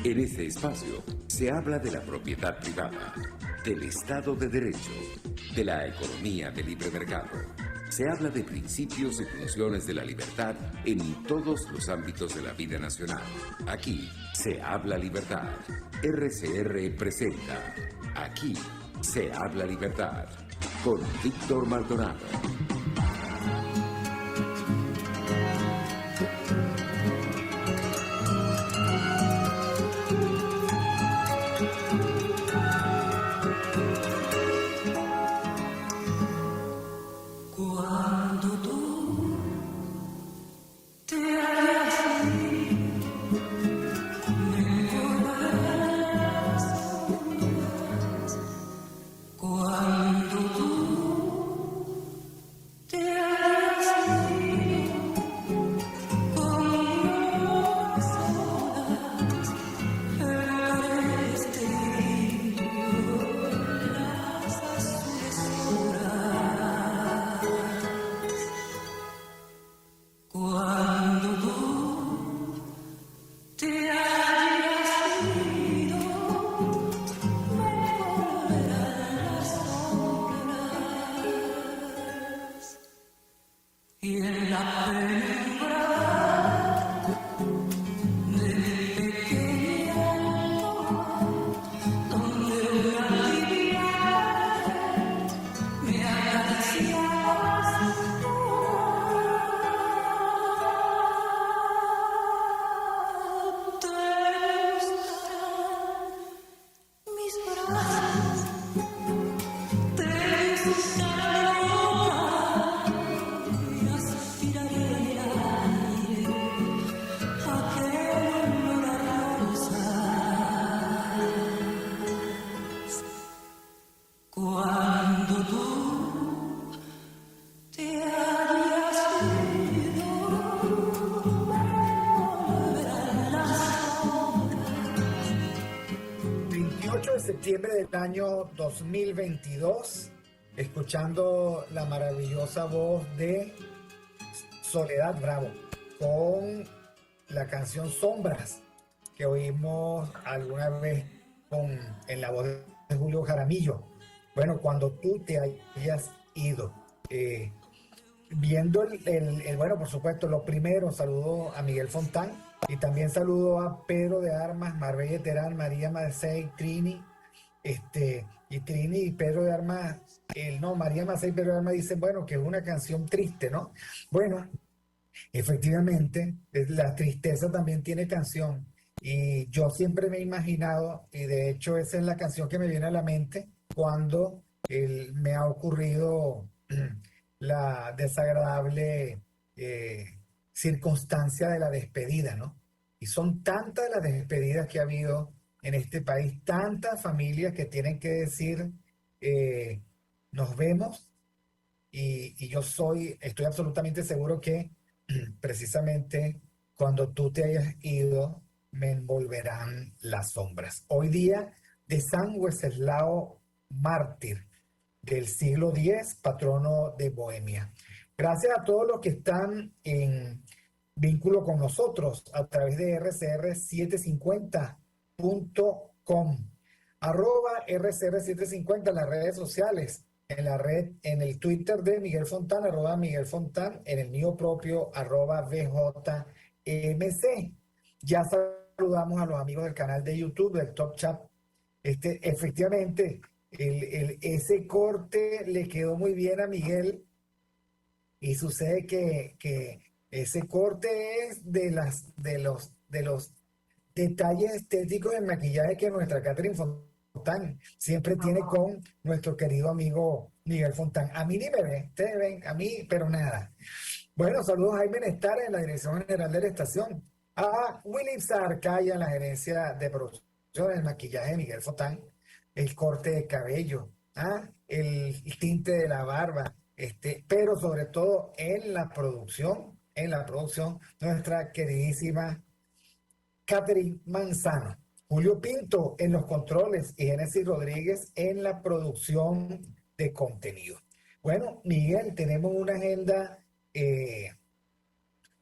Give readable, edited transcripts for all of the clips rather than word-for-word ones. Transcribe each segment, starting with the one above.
En este espacio se habla de la propiedad privada, del Estado de Derecho, de la economía de libre mercado. Se habla de principios y funciones de la libertad en todos los ámbitos de la vida nacional. Aquí se habla libertad. RCR presenta Aquí se habla libertad con Víctor Maldonado. Septiembre del año 2022, escuchando la maravillosa voz de Soledad Bravo con la canción Sombras que oímos alguna vez en la voz de Julio Jaramillo. Bueno, cuando tú te hayas ido. Viendo bueno, por supuesto, lo primero, saludo a Miguel Fontán y también saludo a Pedro de Armas, Marbella Terán, María Macei, Trini, y Trini y Pedro de Armas, María Macei y Pedro de Armas dicen, bueno, que es una canción triste, ¿no? Bueno, efectivamente, la tristeza también tiene canción y yo siempre me he imaginado, y de hecho esa es la canción que me viene a la mente cuando me ha ocurrido la desagradable circunstancia de la despedida, ¿no? Y son tantas las despedidas que ha habido en este país, tantas familias que tienen que decir, nos vemos, y yo estoy absolutamente seguro que precisamente cuando tú te hayas ido, me envolverán las sombras. Hoy día de San Wenceslao Mártir, del siglo X, patrono de Bohemia. Gracias a todos los que están en vínculo con nosotros a través de rcr750.com, @rcr750 en las redes sociales, en el Twitter de Miguel Fontán, @Miguel Fontán, en el mío propio, @VJMC. Ya saludamos a los amigos del canal de YouTube, del Top Chat. Efectivamente, ese corte le quedó muy bien a Miguel y sucede que ese corte es de los detalles estéticos del maquillaje que nuestra Catherine Fontán siempre tiene con nuestro querido amigo Miguel Fontán. A mí ni me ven, ustedes ven, a mí, pero nada. Bueno, saludos a Jaime Nestar en la dirección general de la estación, a Willy Zarcaya en la gerencia de producción, el maquillaje de Miguel Fontán, el corte de cabello, el tinte de la barba, pero sobre todo en la producción, nuestra queridísima Catherine Manzano, Julio Pinto en los controles y Génesis Rodríguez en la producción de contenido. Bueno, Miguel, tenemos una agenda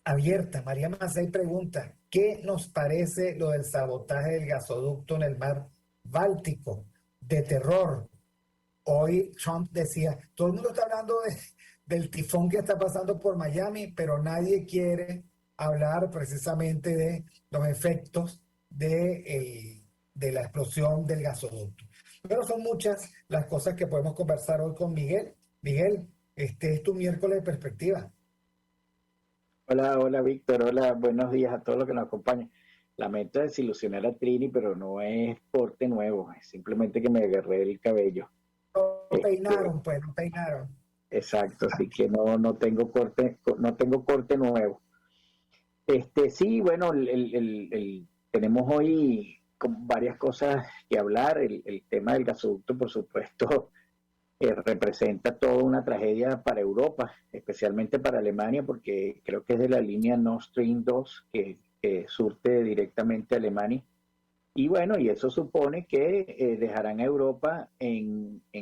abierta. María Macei pregunta, ¿Qué nos parece lo del sabotaje del gasoducto en el mar Báltico? De terror. Hoy Trump decía, todo el mundo está hablando del tifón que está pasando por Miami, pero nadie quiere hablar precisamente de los efectos de la explosión del gasoducto. Pero son muchas las cosas que podemos conversar hoy con Miguel. Miguel, este es tu miércoles de perspectiva. Hola, hola Víctor, hola, buenos días a todos los que nos acompañan. Lamento desilusionar a Trini, pero no es porte nuevo, es simplemente que me agarré el cabello. No Este, peinaron, pues, no peinaron. exacto, así que no tengo corte nuevo. Sí, bueno, tenemos hoy varias cosas que hablar. El tema del gasoducto, por supuesto, representa toda una tragedia para Europa, especialmente para Alemania, porque creo que es de la línea Nord Stream 2 que surte directamente a Alemania. Y bueno, y eso supone que dejarán a Europa sin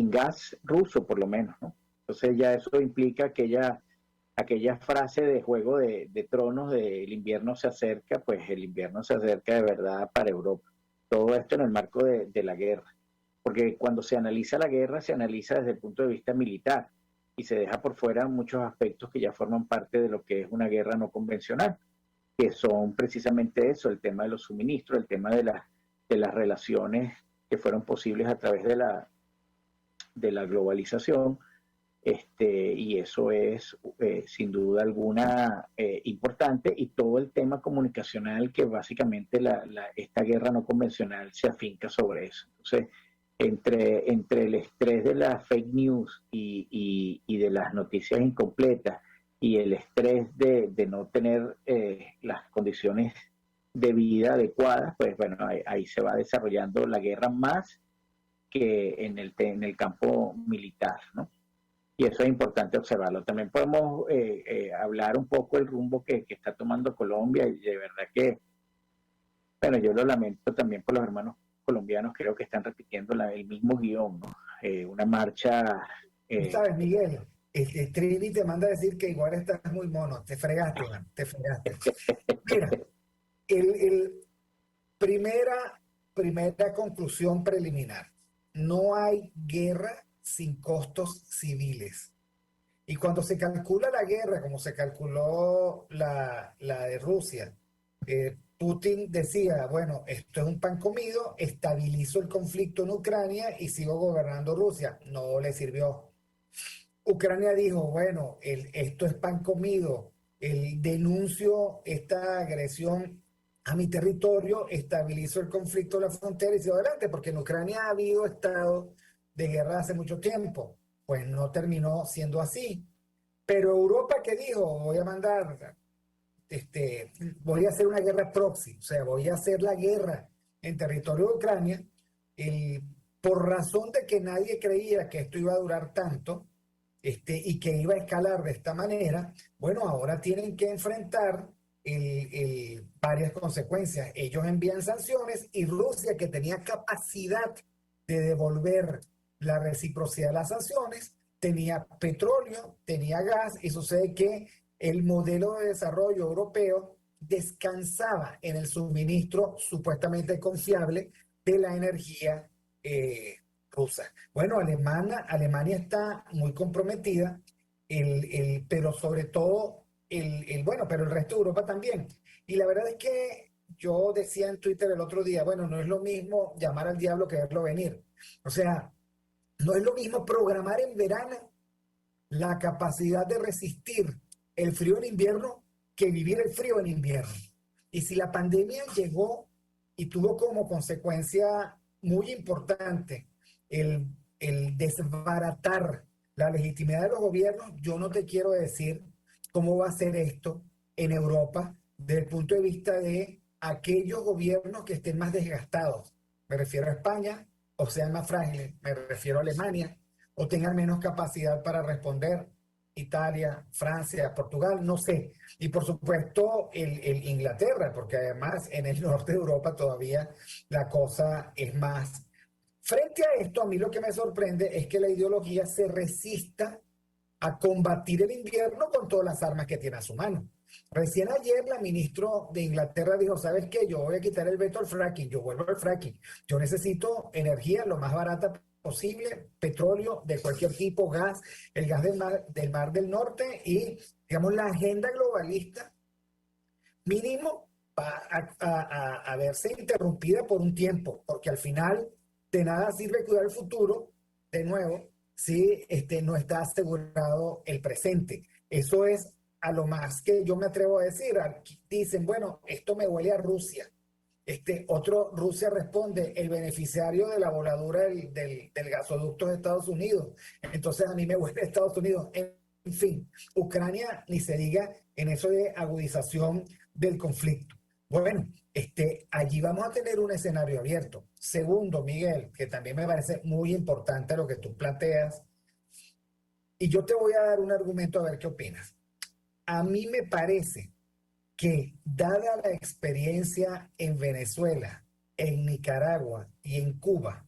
gas ruso, por lo menos, ¿no? Entonces ya eso implica aquella frase de Juego de Tronos de el invierno se acerca, pues el invierno se acerca de verdad para Europa. Todo esto en el marco de la guerra. Porque cuando se analiza la guerra, se analiza desde el punto de vista militar y se deja por fuera muchos aspectos que ya forman parte de lo que es una guerra no convencional, que son precisamente eso, el tema de los suministros, el tema de las relaciones que fueron posibles a través de la globalización, y eso es sin duda alguna importante, y todo el tema comunicacional que básicamente esta guerra no convencional se afinca sobre eso. Entonces, entre el estrés de las fake news y de las noticias incompletas y el estrés de no tener las condiciones de vida adecuadas, pues bueno, ahí se va desarrollando la guerra más que en el campo militar, ¿no? Y eso es importante observarlo. También podemos hablar un poco del rumbo que está tomando Colombia, y de verdad que, bueno, yo lo lamento también por los hermanos colombianos, creo que están repitiendo el mismo guión, ¿no? Una marcha... Tú Eh, sabes, Miguel, Trini te manda a decir que igual estás muy mono. Te fregaste, man, te fregaste. Mira, el primera conclusión preliminar. No hay guerra sin costos civiles. Y cuando se calcula la guerra, como se calculó la de Rusia, Putin decía, bueno, esto es un pan comido, estabilizo el conflicto en Ucrania y sigo gobernando Rusia. No le sirvió. Ucrania dijo, bueno, esto es pan comido, denuncio esta agresión a mi territorio, estabilizo el conflicto de la frontera y sigo adelante, porque en Ucrania ha habido estado de guerra hace mucho tiempo. Pues no terminó siendo así. Pero Europa, ¿qué dijo? Voy a hacer una guerra proxy, o sea, voy a hacer la guerra en territorio de Ucrania, el, por razón de que nadie creía que esto iba a durar tanto, y que iba a escalar de esta manera. Bueno, ahora tienen que enfrentar varias consecuencias. Ellos envían sanciones y Rusia, que tenía capacidad de devolver la reciprocidad de las sanciones, tenía petróleo, tenía gas, y sucede que el modelo de desarrollo europeo descansaba en el suministro supuestamente confiable de la energía rusa. Bueno, Alemania está muy comprometida, pero sobre todo, bueno, pero el resto de Europa también. Y la verdad es que yo decía en Twitter el otro día, bueno, no es lo mismo llamar al diablo que verlo venir. O sea, no es lo mismo programar en verano la capacidad de resistir el frío en invierno que vivir el frío en invierno. Y si la pandemia llegó y tuvo como consecuencia muy importante el, el desbaratar la legitimidad de los gobiernos, yo no te quiero decir cómo va a ser esto en Europa desde el punto de vista de aquellos gobiernos que estén más desgastados. Me refiero a España, o sean más frágiles, me refiero a Alemania, o tengan menos capacidad para responder, Italia, Francia, Portugal, no sé. Y por supuesto el Inglaterra, porque además en el norte de Europa todavía la cosa es más. Frente a esto, a mí lo que me sorprende es que la ideología se resista a combatir el invierno con todas las armas que tiene a su mano. Recién ayer la ministra de Inglaterra dijo, ¿sabes qué? Yo voy a quitar el veto al fracking, yo vuelvo al fracking. Yo necesito energía lo más barata posible, petróleo de cualquier tipo, gas, el gas del mar del Norte y, digamos, la agenda globalista mínimo va a verse interrumpida por un tiempo, porque al final de nada sirve cuidar el futuro, de nuevo, si no está asegurado el presente. Eso es a lo más que yo me atrevo a decir. Dicen, bueno, esto me huele a Rusia. Rusia responde, el beneficiario de la voladura del gasoducto de Estados Unidos. Entonces a mí me huele a Estados Unidos. En fin, Ucrania, ni se diga en eso de agudización del conflicto. Bueno, allí vamos a tener un escenario abierto. Segundo, Miguel, que también me parece muy importante lo que tú planteas, y yo te voy a dar un argumento a ver qué opinas. A mí me parece que, dada la experiencia en Venezuela, en Nicaragua y en Cuba,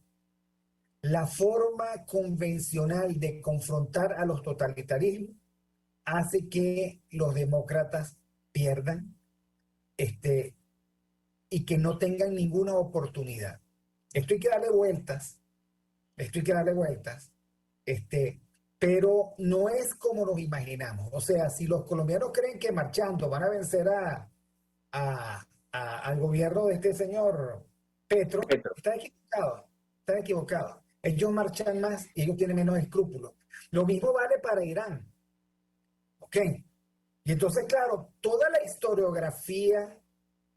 la forma convencional de confrontar a los totalitarismos hace que los demócratas pierdan y que no tengan ninguna oportunidad. Esto hay que darle vueltas, pero no es como nos imaginamos. O sea, si los colombianos creen que marchando van a vencer al gobierno de este señor Petro, están equivocados. Ellos marchan más y ellos tienen menos escrúpulos. Lo mismo vale para Irán. ¿Ok? Y entonces, claro, toda la historiografía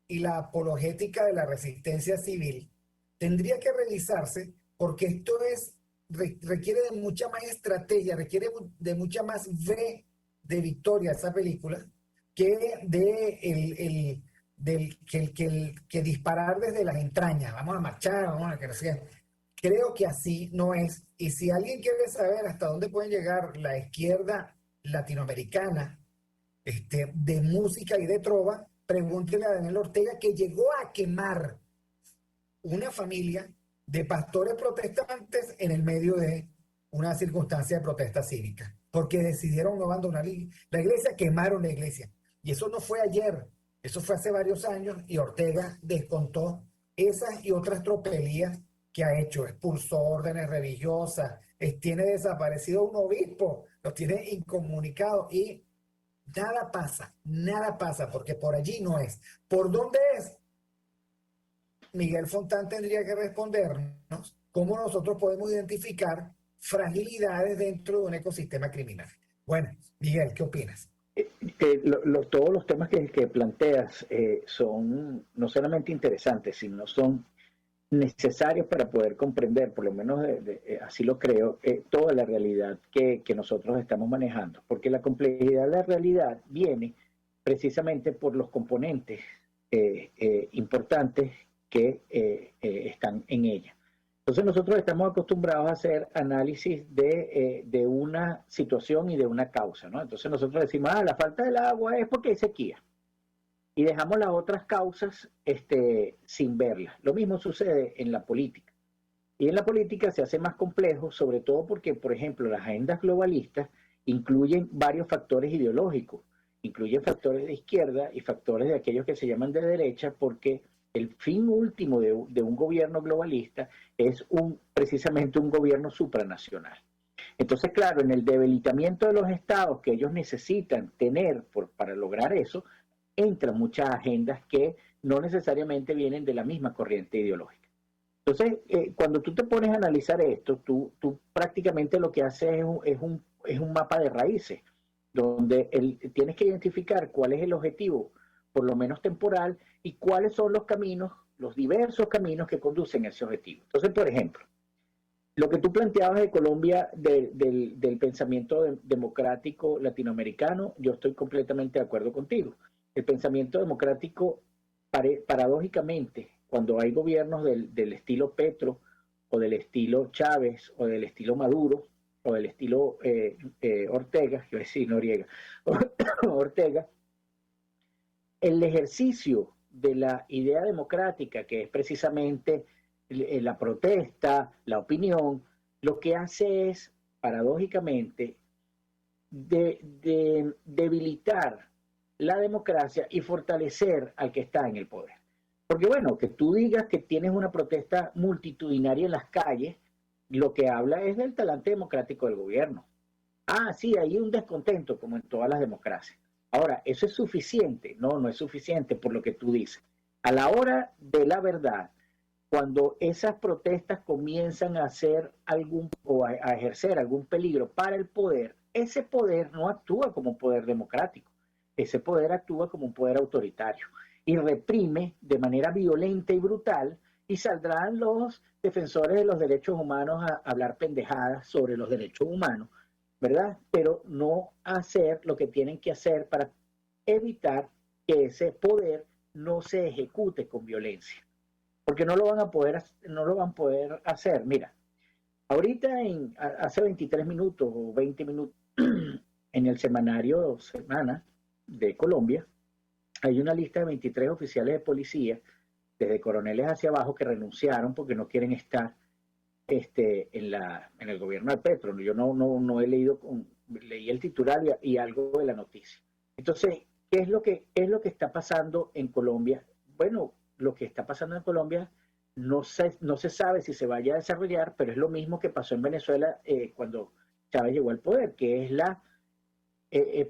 y la apologética de la resistencia civil tendría que revisarse, porque esto requiere de mucha más estrategia, requiere de mucha más fe de victoria esa película que que disparar desde las entrañas. Vamos a marchar, vamos a crecer. Creo que así no es. Y si alguien quiere saber hasta dónde puede llegar la izquierda latinoamericana de música y de trova, pregúntele a Daniel Ortega, que llegó a quemar una familia de pastores protestantes en el medio de una circunstancia de protesta cívica, porque decidieron no abandonar la iglesia, quemaron la iglesia. Y eso no fue ayer, eso fue hace varios años, y Ortega descontó esas y otras tropelías que ha hecho. Expulsó órdenes religiosas, tiene desaparecido un obispo, los tiene incomunicados, y nada pasa, porque por allí no es. ¿Por dónde es? Miguel Fontán tendría que respondernos cómo nosotros podemos identificar fragilidades dentro de un ecosistema criminal. Bueno, Miguel, ¿qué opinas? Todos los temas que planteas son no solamente interesantes, sino son necesarios para poder comprender, por lo menos así lo creo, toda la realidad que nosotros estamos manejando. Porque la complejidad de la realidad viene precisamente por los componentes importantes que están en ella. Entonces nosotros estamos acostumbrados a hacer análisis de una situación y de una causa, ¿no? Entonces nosotros decimos, la falta del agua es porque hay sequía. Y dejamos las otras causas sin verlas. Lo mismo sucede en la política. Y en la política se hace más complejo, sobre todo porque, por ejemplo, las agendas globalistas incluyen varios factores ideológicos. Incluyen factores de izquierda y factores de aquellos que se llaman de derecha, porque el fin último de un gobierno globalista es precisamente un gobierno supranacional. Entonces, claro, en el debilitamiento de los estados que ellos necesitan tener para lograr eso, entran muchas agendas que no necesariamente vienen de la misma corriente ideológica. Entonces, cuando tú te pones a analizar esto, tú prácticamente lo que haces es un mapa de raíces, donde tienes que identificar cuál es el objetivo, por lo menos temporal, y cuáles son los caminos, los diversos caminos que conducen a ese objetivo. Entonces, por ejemplo, lo que tú planteabas de Colombia, del pensamiento democrático latinoamericano, yo estoy completamente de acuerdo contigo. El pensamiento democrático, paradójicamente, cuando hay gobiernos del estilo Petro, o del estilo Chávez, o del estilo Maduro, o del estilo Ortega, yo decía Noriega, Ortega, el ejercicio de la idea democrática, que es precisamente la protesta, la opinión, lo que hace es, paradójicamente, debilitar la democracia y fortalecer al que está en el poder. Porque bueno, que tú digas que tienes una protesta multitudinaria en las calles, lo que habla es del talante democrático del gobierno. Ah, sí, hay un descontento, como en todas las democracias. Ahora, ¿eso es suficiente? No, no es suficiente por lo que tú dices. A la hora de la verdad, cuando esas protestas comienzan a hacer algún o a ejercer algún peligro para el poder, ese poder no actúa como un poder democrático, ese poder actúa como un poder autoritario y reprime de manera violenta y brutal, y saldrán los defensores de los derechos humanos a hablar pendejadas sobre los derechos humanos, ¿verdad? Pero no hacer lo que tienen que hacer para evitar que ese poder no se ejecute con violencia, porque no lo van a poder hacer. Mira, ahorita hace 23 minutos o 20 minutos en el semanario Semana de Colombia hay una lista de 23 oficiales de policía, desde coroneles hacia abajo, que renunciaron porque no quieren estar en el gobierno de Petro. Yo no he leído, leí el titular y algo de la noticia. Entonces, ¿qué es lo que está pasando en Colombia? Bueno, lo que está pasando en Colombia no se sabe si se vaya a desarrollar, pero es lo mismo que pasó en Venezuela cuando Chávez llegó al poder, que es la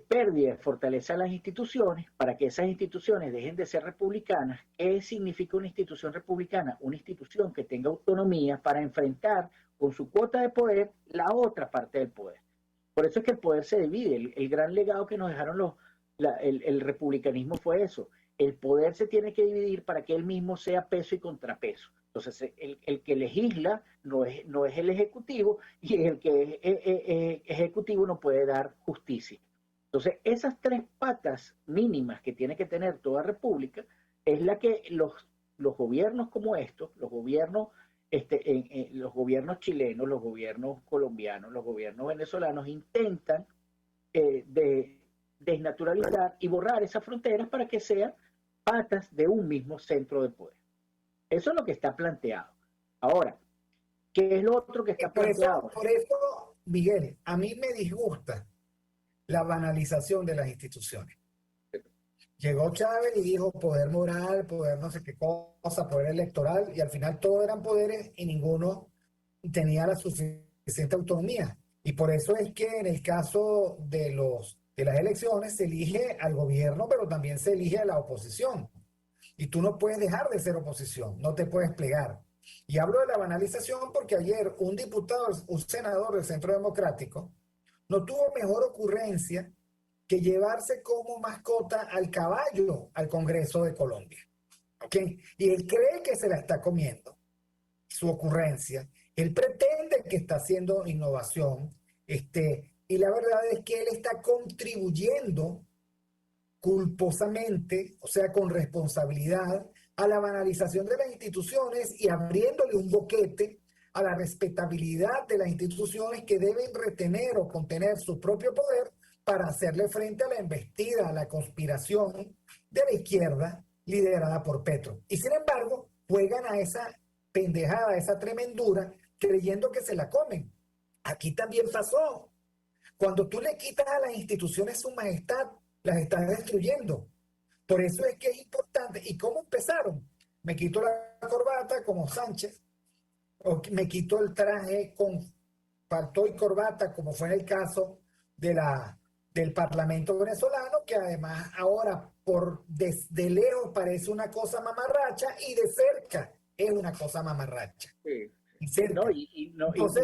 pérdida de fortaleza de las instituciones para que esas instituciones dejen de ser republicanas. ¿Qué significa una institución republicana? Una institución que tenga autonomía para enfrentar con su cuota de poder la otra parte del poder. Por eso es que el poder se divide. El gran legado que nos dejaron el republicanismo fue eso. El poder se tiene que dividir para que él mismo sea peso y contrapeso. Entonces, el que legisla no es el ejecutivo, y el que es ejecutivo no puede dar justicia. Entonces, esas tres patas mínimas que tiene que tener toda república es la que los gobiernos como estos, los gobiernos chilenos, los gobiernos colombianos, los gobiernos venezolanos intentan desnaturalizar y borrar esas fronteras para que sean patas de un mismo centro de poder. Eso es lo que está planteado. Ahora, ¿qué es lo otro que está planteado? Por eso, Miguel, a mí me disgusta la banalización de las instituciones. Llegó Chávez y dijo poder moral, poder no sé qué cosa, poder electoral, y al final todos eran poderes y ninguno tenía la suficiente autonomía. Y por eso es que en el caso de las elecciones se elige al gobierno, pero también se elige a la oposición. Y tú no puedes dejar de ser oposición, no te puedes plegar. Y hablo de la banalización porque ayer un diputado, un senador del Centro Democrático, no tuvo mejor ocurrencia que llevarse como mascota al caballo al Congreso de Colombia. ¿Okay? Y él cree que se la está comiendo, su ocurrencia. Él pretende que está haciendo innovación, y la verdad es que él está contribuyendo culposamente, o sea, con responsabilidad, a la banalización de las instituciones y abriéndole un boquete a la respetabilidad de las instituciones que deben retener o contener su propio poder para hacerle frente a la embestida, a la conspiración de la izquierda liderada por Petro. Y sin embargo, juegan a esa pendejada, a esa tremendura, creyendo que se la comen. Aquí también pasó. Cuando tú le quitas a las instituciones su majestad, las estás destruyendo. Por eso es que es importante. ¿Y cómo empezaron? Me quito la corbata como Sánchez, o me quito el traje con paltó y corbata, como fue en el caso del Parlamento venezolano, que además ahora desde lejos parece una cosa mamarracha y de cerca es una cosa mamarracha. Sí. Y cerca. Entonces,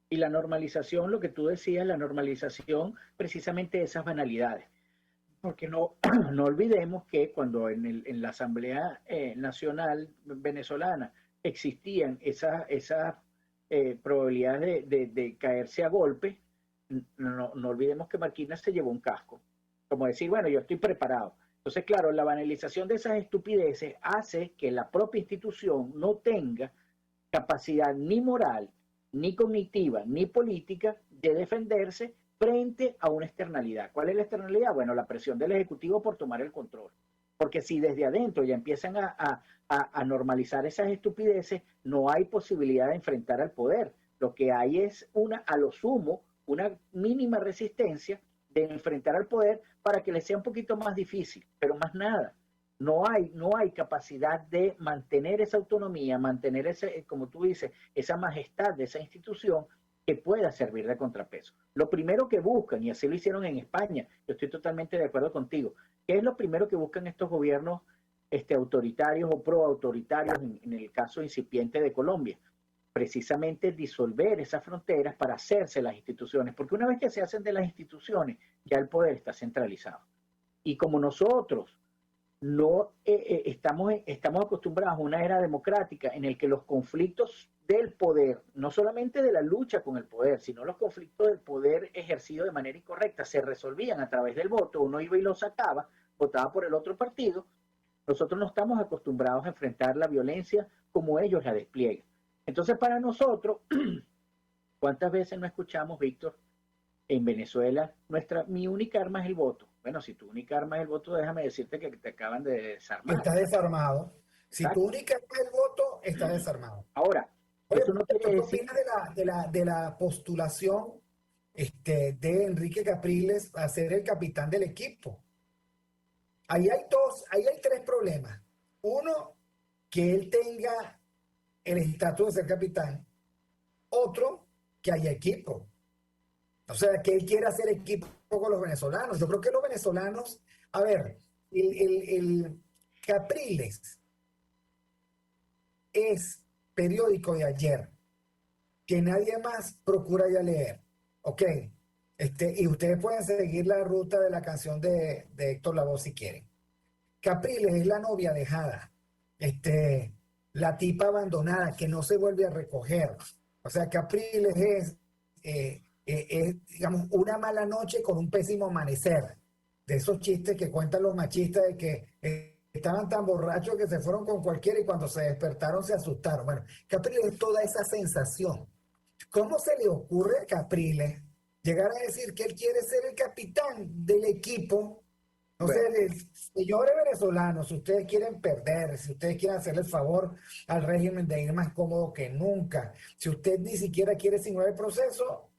la normalización, lo que tú decías, la normalización precisamente de esas banalidades. Porque no olvidemos que cuando en la Asamblea Nacional Venezolana existían esas probabilidades de caerse a golpe, no olvidemos que Marquina se llevó un casco. Como decir, bueno, yo estoy preparado. Entonces, claro, la banalización de esas estupideces hace que la propia institución no tenga capacidad ni moral, ni cognitiva, ni política de defenderse frente a una externalidad. ¿Cuál es la externalidad? Bueno, la presión del Ejecutivo por tomar el control. Porque si desde adentro ya empiezan a normalizar esas estupideces, no hay posibilidad de enfrentar al poder. Lo que hay es a lo sumo, una mínima resistencia de enfrentar al poder para que les sea un poquito más difícil, pero más nada. No hay capacidad de mantener esa autonomía, mantener ese, como tú dices, esa majestad de esa institución que pueda servir de contrapeso. Lo primero que buscan, y así lo hicieron en España, yo estoy totalmente de acuerdo contigo, ¿qué es lo primero que buscan estos gobiernos autoritarios o proautoritarios, en el caso incipiente de Colombia? Precisamente disolver esas fronteras para hacerse las instituciones, porque una vez que se hacen de las instituciones, ya el poder está centralizado. Y como nosotros no estamos acostumbrados a una era democrática en el que los conflictos del poder, no solamente de la lucha con el poder, sino los conflictos del poder ejercido de manera incorrecta, se resolvían a través del voto, uno iba y lo sacaba, votaba por el otro partido. Nosotros no estamos acostumbrados a enfrentar la violencia como ellos la despliegan. Entonces, para nosotros, ¿cuántas veces no escuchamos, Víctor, en Venezuela, mi única arma es el voto? Bueno, si tu única arma es el voto, déjame decirte que te acaban de desarmar. Estás desarmado. Si tu única arma es el voto, estás desarmado. Ahora, eso no quiere ¿qué decir... opinas de la postulación de Enrique Capriles a ser el capitán del equipo? Ahí hay tres problemas. Uno, que él tenga el estatus de ser capitán. Otro, que haya equipo. O sea, que él quiera hacer equipo con los venezolanos. Yo creo que los venezolanos, a ver, el Capriles es periódico de ayer, que nadie más procura ya leer. Ok, y ustedes pueden seguir la ruta de la canción de Héctor Lavoe si quieren. Capriles es la novia dejada, la tipa abandonada que no se vuelve a recoger. O sea, Capriles es, digamos, una mala noche con un pésimo amanecer. De esos chistes que cuentan los machistas de que estaban tan borrachos que se fueron con cualquiera y cuando se despertaron se asustaron. Bueno, Capriles es toda esa sensación. ¿Cómo se le ocurre a Capriles llegar a decir que él quiere ser el capitán del equipo? No sé, señores venezolanos, si ustedes quieren perder, si ustedes quieren hacerle el favor al régimen de ir más cómodo que nunca, si usted ni siquiera quiere simular el proceso,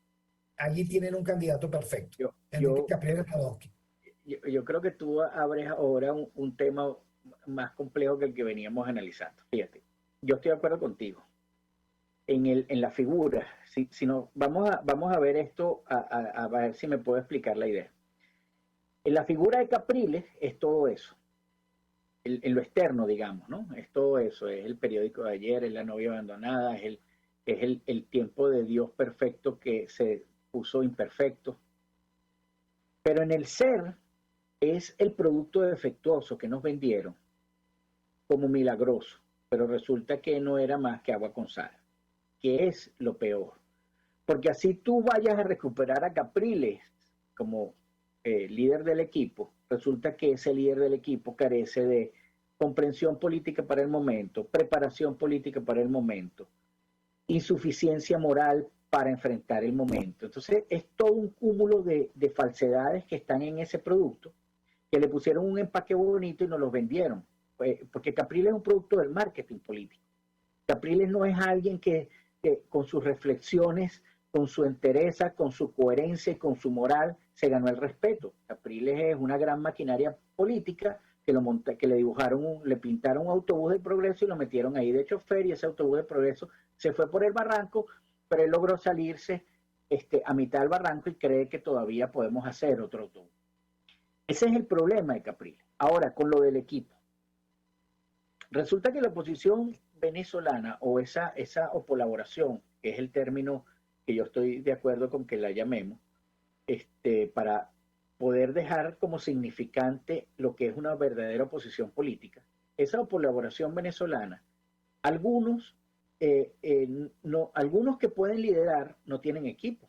allí tienen un candidato perfecto. Yo creo que tú abres ahora un tema más complejo que el que veníamos analizando. Fíjate, yo estoy de acuerdo contigo. En la figura, si no, vamos a ver esto, a ver si me puedo explicar la idea. En la figura de Capriles es todo eso, en lo externo, digamos, ¿no? Es todo eso, es el periódico de ayer, es la novia abandonada, es el tiempo de Dios perfecto que se puso imperfecto. Pero en el ser es el producto defectuoso que nos vendieron como milagroso, pero resulta que no era más que agua con sal, que es lo peor. Porque así tú vayas a recuperar a Capriles como líder del equipo, resulta que ese líder del equipo carece de comprensión política para el momento, preparación política para el momento, insuficiencia moral para enfrentar el momento. Entonces es todo un cúmulo de falsedades que están en ese producto, que le pusieron un empaque bonito y nos los vendieron, porque Capriles es un producto del marketing político. Capriles no es alguien que con sus reflexiones, con su entereza, con su coherencia y con su moral se ganó el respeto. Capriles es una gran maquinaria política que le dibujaron, le pintaron un autobús del progreso y lo metieron ahí de chofer, y ese autobús del progreso se fue por el barranco, pero él logró salirse a mitad del barranco y cree que todavía podemos hacer otro autobús. Ese es el problema de Capriles. Ahora, con lo del equipo. Resulta que la oposición venezolana o esa colaboración, que es el término que yo estoy de acuerdo con que la llamemos, para poder dejar como significante lo que es una verdadera oposición política, esa colaboración venezolana, algunos que pueden liderar no tienen equipo,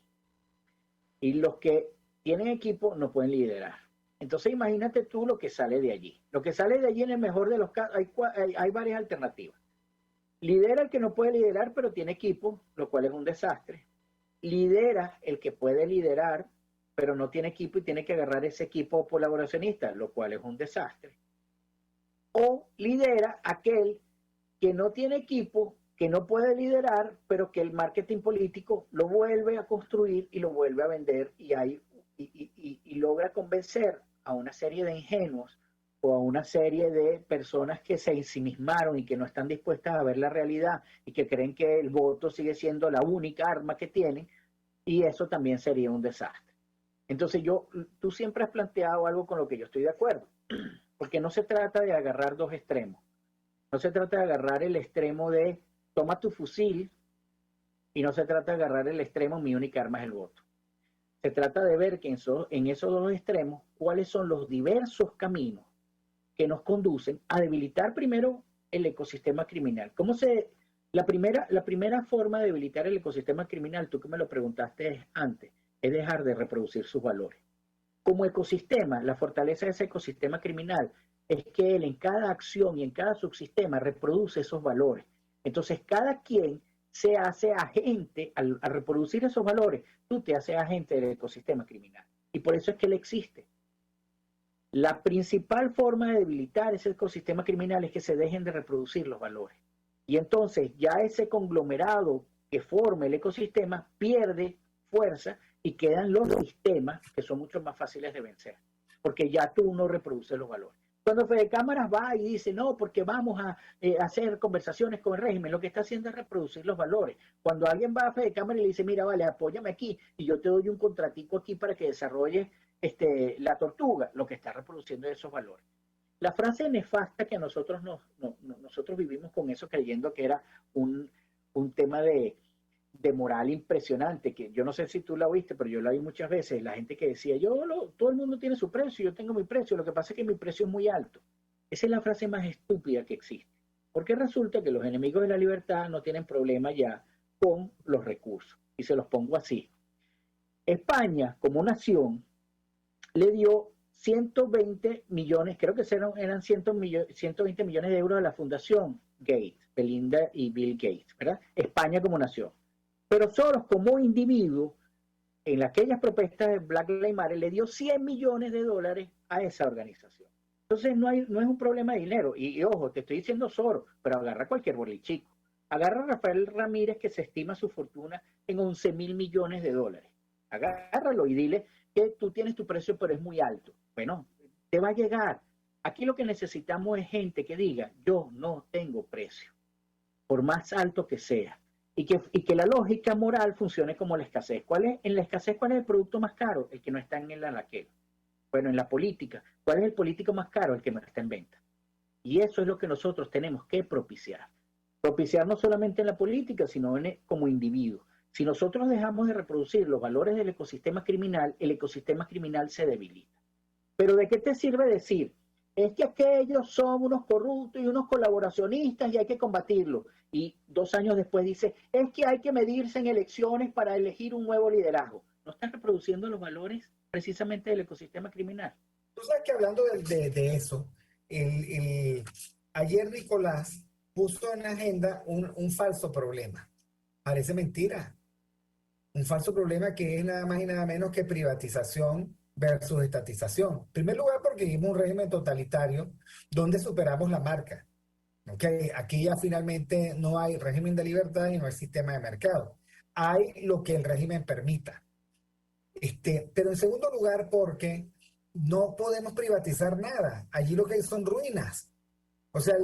y los que tienen equipo no pueden liderar. Entonces imagínate tú lo que sale de allí. Lo que sale de allí, en el mejor de los casos, hay varias alternativas. Lidera el que no puede liderar pero tiene equipo, lo cual es un desastre. Lidera el que puede liderar pero no tiene equipo y tiene que agarrar ese equipo colaboracionista, lo cual es un desastre. O lidera aquel que no tiene equipo, que no puede liderar, pero que el marketing político lo vuelve a construir y lo vuelve a vender, y hay y logra convencer a una serie de ingenuos o a una serie de personas que se ensimismaron y que no están dispuestas a ver la realidad y que creen que el voto sigue siendo la única arma que tienen, y eso también sería un desastre. Entonces tú siempre has planteado algo con lo que yo estoy de acuerdo, porque no se trata de agarrar dos extremos, no se trata de agarrar el extremo de toma tu fusil y no se trata de agarrar el extremo mi única arma es el voto. Se trata de ver que en esos dos extremos cuáles son los diversos caminos que nos conducen a debilitar primero el ecosistema criminal. La primera forma de debilitar el ecosistema criminal, tú que me lo preguntaste antes, es dejar de reproducir sus valores. Como ecosistema, la fortaleza de ese ecosistema criminal es que él en cada acción y en cada subsistema reproduce esos valores. Entonces, cada quien se hace agente, al reproducir esos valores, tú te haces agente del ecosistema criminal. Y por eso es que él existe. La principal forma de debilitar ese ecosistema criminal es que se dejen de reproducir los valores. Y entonces ya ese conglomerado que forma el ecosistema pierde fuerza y quedan los sistemas que son mucho más fáciles de vencer, porque ya tú no reproduces los valores. Cuando Fede Cámaras va y dice, no, porque vamos a hacer conversaciones con el régimen, lo que está haciendo es reproducir los valores. Cuando alguien va a Fede Cámaras y le dice, mira, vale, apóyame aquí y yo te doy un contratico aquí para que desarrolles la tortuga, lo que está reproduciendo esos valores. La frase nefasta que nosotros vivimos con eso creyendo que era un tema de moral impresionante, que yo no sé si tú la oíste, pero yo la vi muchas veces, la gente que decía, todo el mundo tiene su precio, yo tengo mi precio, lo que pasa es que mi precio es muy alto. Esa es la frase más estúpida que existe, porque resulta que los enemigos de la libertad no tienen problema ya con los recursos, y se los pongo así. España, como nación, le dio 120 millones, creo que eran 120 millones de euros a la Fundación Gates, Belinda y Bill Gates, ¿verdad? España como nación. Pero Soros como individuo, en aquellas propuestas de Black Lives Matter, le dio 100 millones de dólares a esa organización. Entonces no es un problema de dinero. Y ojo, te estoy diciendo Soros, pero agarra cualquier bolichico. Agarra a Rafael Ramírez, que se estima su fortuna en 11.000 millones de dólares. Agárralo y dile que tú tienes tu precio, pero es muy alto. Bueno, te va a llegar. Aquí lo que necesitamos es gente que diga, yo no tengo precio, por más alto que sea. Y que la lógica moral funcione como la escasez. En la escasez, ¿cuál es el producto más caro? El que no está en el anaquel. Bueno, en la política, ¿cuál es el político más caro? El que no está en venta. Y eso es lo que nosotros tenemos que propiciar. Propiciar no solamente en la política, sino como individuos. Si nosotros dejamos de reproducir los valores del ecosistema criminal, el ecosistema criminal se debilita. Pero ¿de qué te sirve decir? Es que aquellos son unos corruptos y unos colaboracionistas y hay que combatirlos. Y 2 años después dice, es que hay que medirse en elecciones para elegir un nuevo liderazgo. ¿No están reproduciendo los valores precisamente del ecosistema criminal? Tú sabes que hablando de eso, ayer Nicolás puso en la agenda un falso problema. Parece mentira. Un falso problema que es nada más y nada menos que privatización versus estatización. En primer lugar, porque vivimos un régimen totalitario donde superamos la marca. ¿Okay? Aquí ya finalmente no hay régimen de libertad y no hay sistema de mercado. Hay lo que el régimen permita. Pero en segundo lugar, porque no podemos privatizar nada. Allí lo que hay son ruinas. O sea,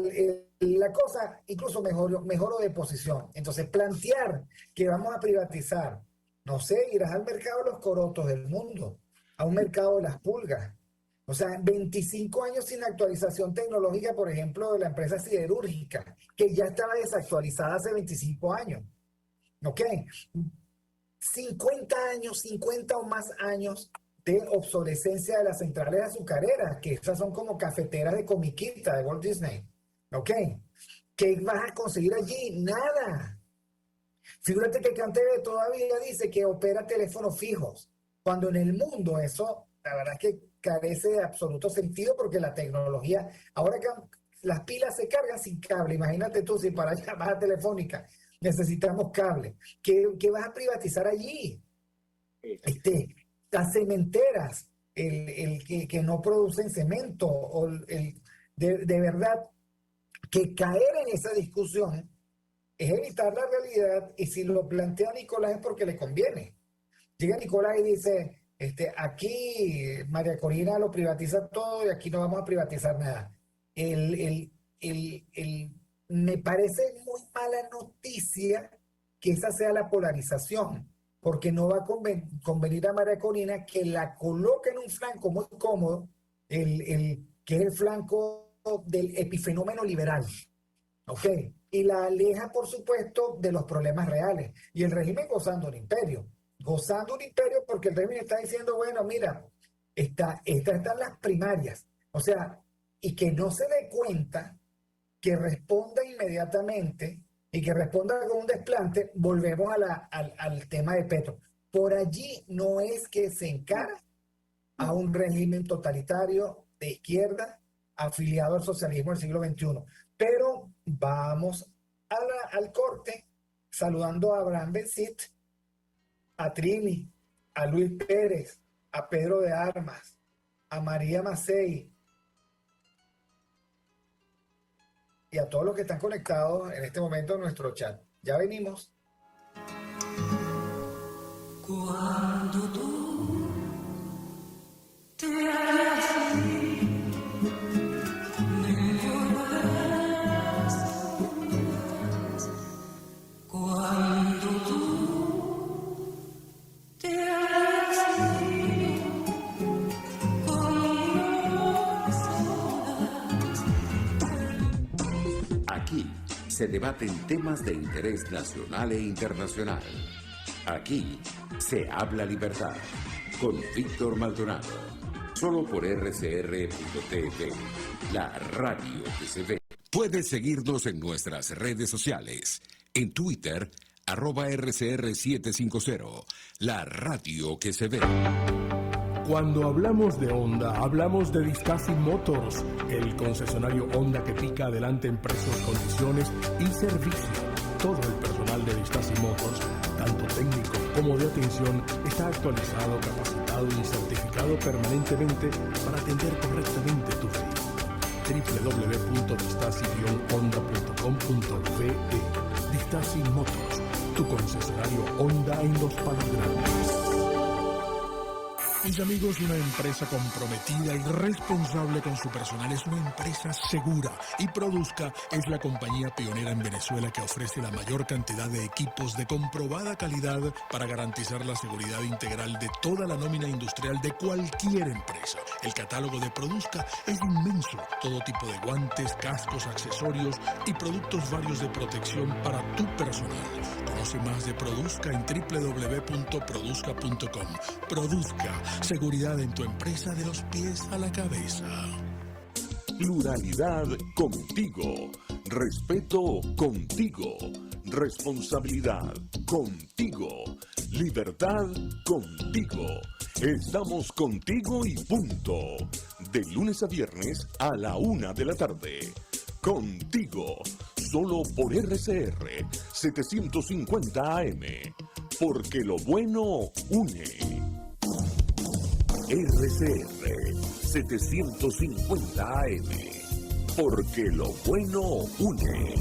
la cosa incluso mejoró de posición. Entonces, plantear que vamos a privatizar, no sé, irás al mercado de los corotos del mundo, a un mercado de las pulgas. O sea, 25 años sin actualización tecnológica, por ejemplo, de la empresa siderúrgica, que ya estaba desactualizada hace 25 años. ¿Ok? 50 años, 50 o más años de obsolescencia de las centrales azucareras, que esas son como cafeteras de comiquita de Walt Disney. ¿Ok? ¿Qué vas a conseguir allí? Nada. Fíjate que CanTV todavía dice que opera teléfonos fijos, cuando en el mundo eso, la verdad es que carece de absoluto sentido porque la tecnología, ahora que las pilas se cargan sin cable, imagínate tú si para llamada telefónica necesitamos cable, ¿qué vas a privatizar allí? Las cementeras, que no producen cemento, o de verdad que caer en esa discusión es evitar la realidad, y si lo plantea Nicolás es porque le conviene. Llega Nicolás y dice, Aquí María Corina lo privatiza todo y aquí no vamos a privatizar nada. Me parece muy mala noticia que esa sea la polarización, porque no va a convenir a María Corina que la coloque en un flanco muy cómodo, que es el flanco del epifenómeno liberal, ¿ok? Y la aleja, por supuesto, de los problemas reales. Y el régimen gozando un imperio porque el régimen está diciendo, bueno, mira, estas están las primarias, o sea, y que no se dé cuenta, que responda inmediatamente y que responda con un desplante. Volvemos al tema de Petro. Por allí no es que se encara a un régimen totalitario de izquierda afiliado al socialismo del siglo XXI. Pero vamos al corte saludando a Abraham Bensit, a Trini, a Luis Pérez, a Pedro de Armas, a María Macei y a todos los que están conectados en este momento en nuestro chat. Ya venimos. Cuando tú te hagas me envolverás. Cuando tú te hagas Aquí se debaten temas de interés nacional e internacional. Aquí se habla libertad. Con Víctor Maldonado. Solo por RCR.tv, la radio que se ve. Puedes seguirnos en nuestras redes sociales. En Twitter, @RCR750, la radio que se ve. Cuando hablamos de Honda, hablamos de Distaci Motors, el concesionario Honda que pica adelante en precios, condiciones y servicio. Todo el personal de Distaci Motors, tanto técnico como de atención, está actualizado, capacitado y certificado permanentemente para atender correctamente tu vehículo. www.distaci-honda.com.be. Distaci Motors, tu concesionario Honda en Los Palos Grandes. Mis amigos, una empresa comprometida y responsable con su personal es una empresa segura, y Produzca es la compañía pionera en Venezuela que ofrece la mayor cantidad de equipos de comprobada calidad para garantizar la seguridad integral de toda la nómina industrial de cualquier empresa. El catálogo de Produzca es inmenso, todo tipo de guantes, cascos, accesorios y productos varios de protección para tu personal. Conoce más de Produzca en www.produzca.com. Produzca, seguridad en tu empresa de los pies a la cabeza. Pluralidad contigo. Respeto contigo. Responsabilidad contigo. Libertad contigo. Estamos contigo y punto. De lunes a viernes a la 1 de la tarde. Contigo. Solo por RCR 750 AM. Porque lo bueno une. RCR 750 AM. Porque lo bueno une.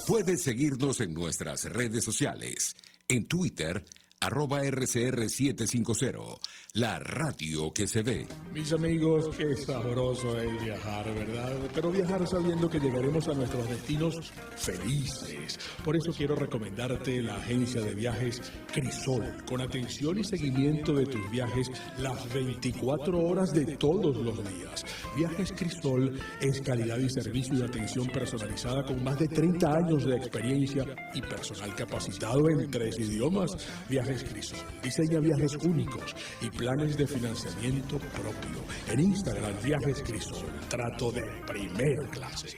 Puedes seguirnos en nuestras redes sociales. En Twitter, @RCR750, la radio que se ve. Mis amigos, qué sabroso es viajar, ¿verdad? Pero viajar sabiendo que llegaremos a nuestros destinos felices. Por eso quiero recomendarte la agencia de viajes Crisol, con atención y seguimiento de tus viajes las 24 horas de todos los días. Viajes Crisol es calidad y servicio de atención personalizada con más de 30 años de experiencia y personal capacitado en 3 idiomas. Viajes Crisol diseña viajes únicos y planes de financiamiento propio. En Instagram, Viajes Crisol, trato de primera clase.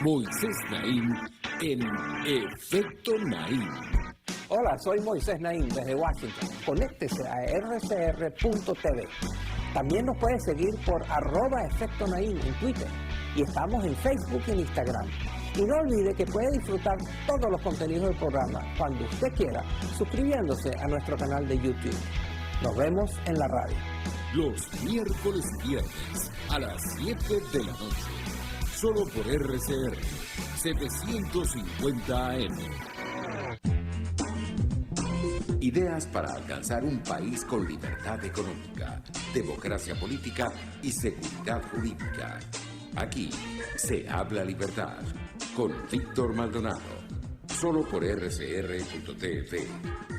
Moisés Naim en Efecto Naim. Hola, soy Moisés Naim desde Washington. Conéctese a rcr.tv. También nos puede seguir por @Efecto Naim en Twitter. Y estamos en Facebook y en Instagram. Y no olvide que puede disfrutar todos los contenidos del programa cuando usted quiera, suscribiéndose a nuestro canal de YouTube. Nos vemos en la radio. Los miércoles y viernes a las 7 de la noche. Solo por RCR 750 AM. Ideas para alcanzar un país con libertad económica, democracia política y seguridad jurídica. Aquí se habla libertad con Víctor Maldonado. Solo por rcr.tv,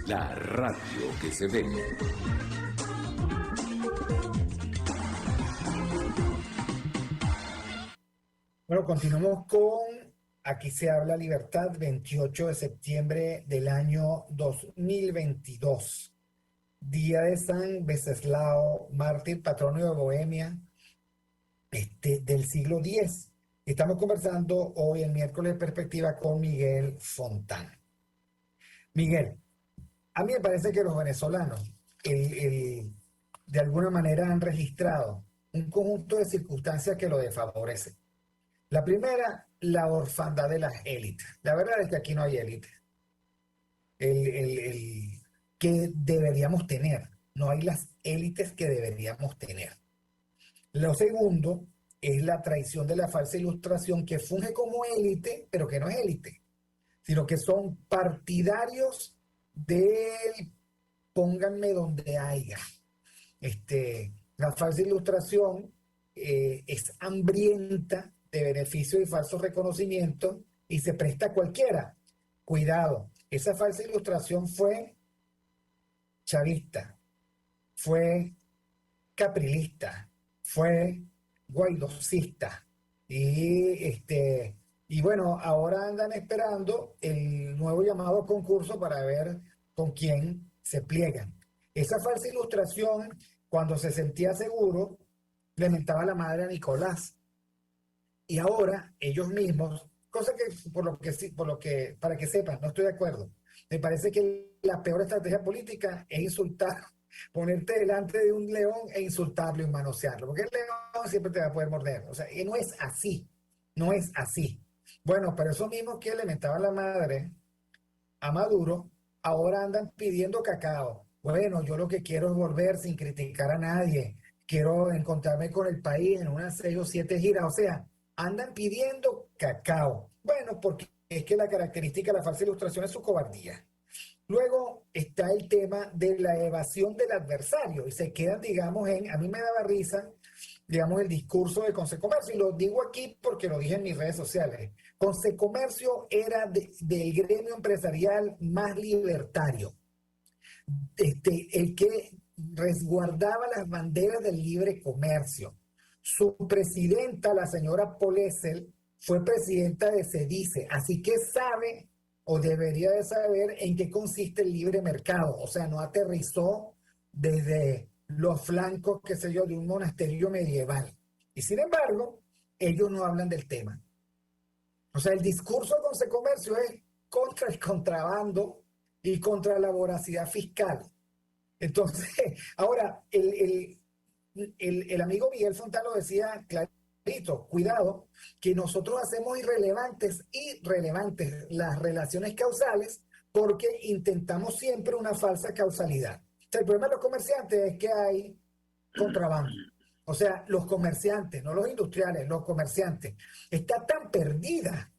la radio que se ve. Bueno, continuamos con Aquí se habla libertad, 28 de septiembre del año 2022. Día de San Venceslao, mártir, patrono de Bohemia, del siglo X. Estamos conversando hoy, el miércoles de perspectiva, con Miguel Fontán. Miguel, a mí me parece que los venezolanos de alguna manera han registrado un conjunto de circunstancias que lo desfavorecen. La primera, la orfandad de las élites. La verdad es que aquí no hay élites. Que deberíamos tener. No hay las élites que deberíamos tener. Lo segundo es la traición de la falsa ilustración, que funge como élite, pero que no es élite, sino que son partidarios del pónganme donde haya. La falsa ilustración es hambrienta de beneficios y falsos reconocimientos y se presta a cualquiera. Cuidado, esa falsa ilustración fue chavista, fue caprilista, fue guaidocista y bueno, ahora andan esperando el nuevo llamado concurso para ver con quién se pliegan. Esa falsa ilustración, cuando se sentía seguro, le mentaba la madre a Nicolás. Y ahora ellos mismos, cosa que para que sepan, no estoy de acuerdo. Me parece que la peor estrategia política es insultar, ponerte delante de un león e insultarlo y manosearlo, porque el león siempre te va a poder morder. O sea, y no es así, no es así. Bueno, pero esos mismos que le mentaban la madre a Maduro, ahora andan pidiendo cacao. Bueno, yo lo que quiero es volver sin criticar a nadie. Quiero encontrarme con el país en unas 6 o 7 giras. O sea, andan pidiendo cacao. Bueno, porque es que la característica de la falsa ilustración es su cobardía. Luego está el tema de la evasión del adversario y se quedan, digamos, a mí me daba risa, digamos, el discurso de Consecomercio, y lo digo aquí porque lo dije en mis redes sociales. Consecomercio era del gremio empresarial más libertario, el que resguardaba las banderas del libre comercio. Su presidenta, la señora Polessel, fue presidenta de SEDICE, así que sabe o debería de saber en qué consiste el libre mercado. O sea, no aterrizó desde los flancos, qué sé yo, de un monasterio medieval. Y sin embargo, ellos no hablan del tema. O sea, el discurso de Consecomercio es contra el contrabando y contra la voracidad fiscal. Entonces, ahora, el amigo Miguel Fontán lo decía clarito, cuidado, que nosotros hacemos irrelevantes las relaciones causales porque intentamos siempre una falsa causalidad. O sea, el problema de los comerciantes es que hay contrabando. O sea, los comerciantes, no los industriales, los comerciantes, está tan perdida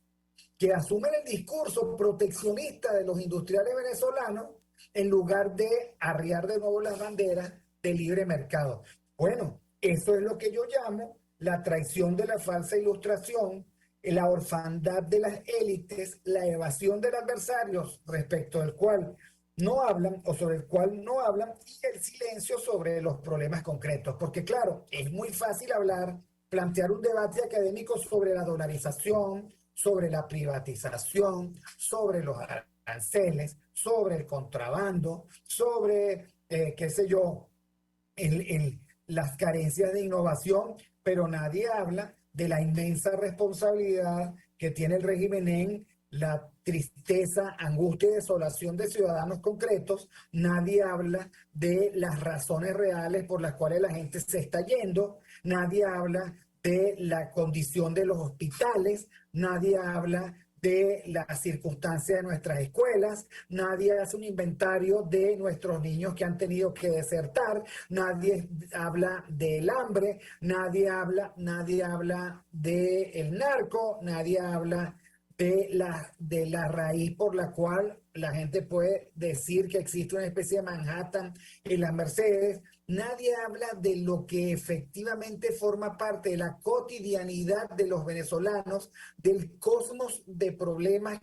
que asumen el discurso proteccionista de los industriales venezolanos en lugar de arriar de nuevo las banderas del libre mercado. Bueno, eso es lo que yo llamo la traición de la falsa ilustración, la orfandad de las élites, la evasión del adversario respecto del cual no hablan o sobre el cual no hablan, y el silencio sobre los problemas concretos. Porque claro, es muy fácil plantear un debate académico sobre la dolarización, sobre la privatización, sobre los aranceles, sobre el contrabando, sobre, qué sé yo, las carencias de innovación, pero nadie habla de la inmensa responsabilidad que tiene el régimen en la tristeza, angustia y desolación de ciudadanos concretos. Nadie habla de las razones reales por las cuales la gente se está yendo. Nadie habla de la condición de los hospitales. Nadie habla de las circunstancias de nuestras escuelas, nadie hace un inventario de nuestros niños que han tenido que desertar, nadie habla del hambre, nadie habla del narco, nadie habla de la raíz por la cual la gente puede decir que existe una especie de Manhattan en las Mercedes. Nadie habla de lo que efectivamente forma parte de la cotidianidad de los venezolanos, del cosmos de problemas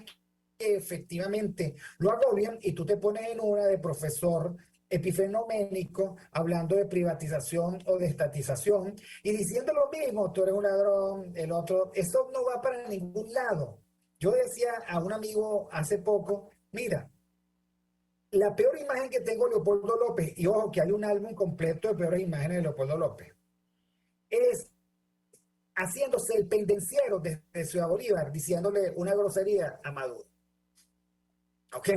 que efectivamente lo agobian, y tú te pones en una de profesor epifenoménico hablando de privatización o de estatización y diciendo lo mismo: tú eres un ladrón, el otro. Eso no va para ningún lado. Yo decía a un amigo hace poco, mira, la peor imagen que tengo de Leopoldo López, y ojo que hay un álbum completo de peores imágenes de Leopoldo López, es haciéndose el pendenciero de Ciudad Bolívar, diciéndole una grosería a Maduro. ¿Ok?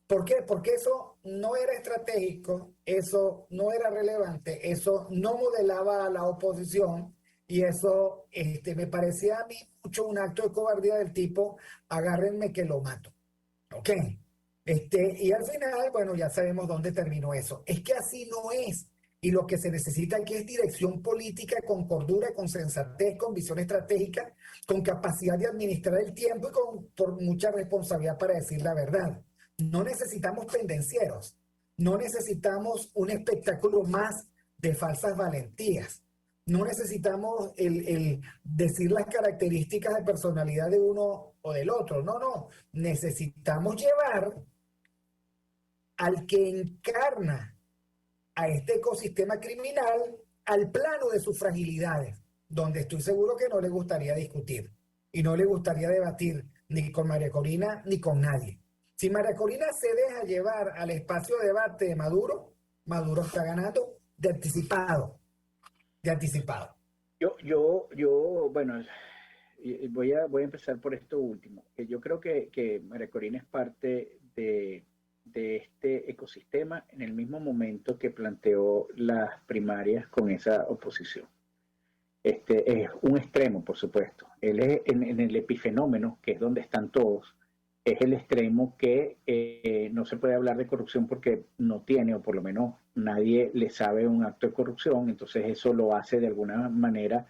¿Por qué? Porque eso no era estratégico, eso no era relevante, eso no modelaba a la oposición, y eso me parecía a mí mucho un acto de cobardía del tipo: agárrenme que lo mato. ¿Ok? Y al final, bueno, ya sabemos dónde terminó eso. Es que así no es. Y lo que se necesita aquí es dirección política con cordura, con sensatez, con visión estratégica, con capacidad de administrar el tiempo y por mucha responsabilidad para decir la verdad. No necesitamos pendencieros, no necesitamos un espectáculo más de falsas valentías, no necesitamos el decir las características de personalidad de uno o del otro. No, necesitamos llevar al que encarna a este ecosistema criminal al plano de sus fragilidades, donde estoy seguro que no le gustaría discutir y no le gustaría debatir ni con María Corina ni con nadie. Si María Corina se deja llevar al espacio de debate de Maduro, Maduro está ganando de anticipado. Bueno, voy a empezar por esto último. Yo creo que María Corina es parte de este ecosistema en el mismo momento que planteó las primarias con esa oposición. Es un extremo, por supuesto. Él es en el epifenómeno, que es donde están todos, es el extremo que no se puede hablar de corrupción porque no tiene, o por lo menos nadie le sabe un acto de corrupción. Entonces eso lo hace de alguna manera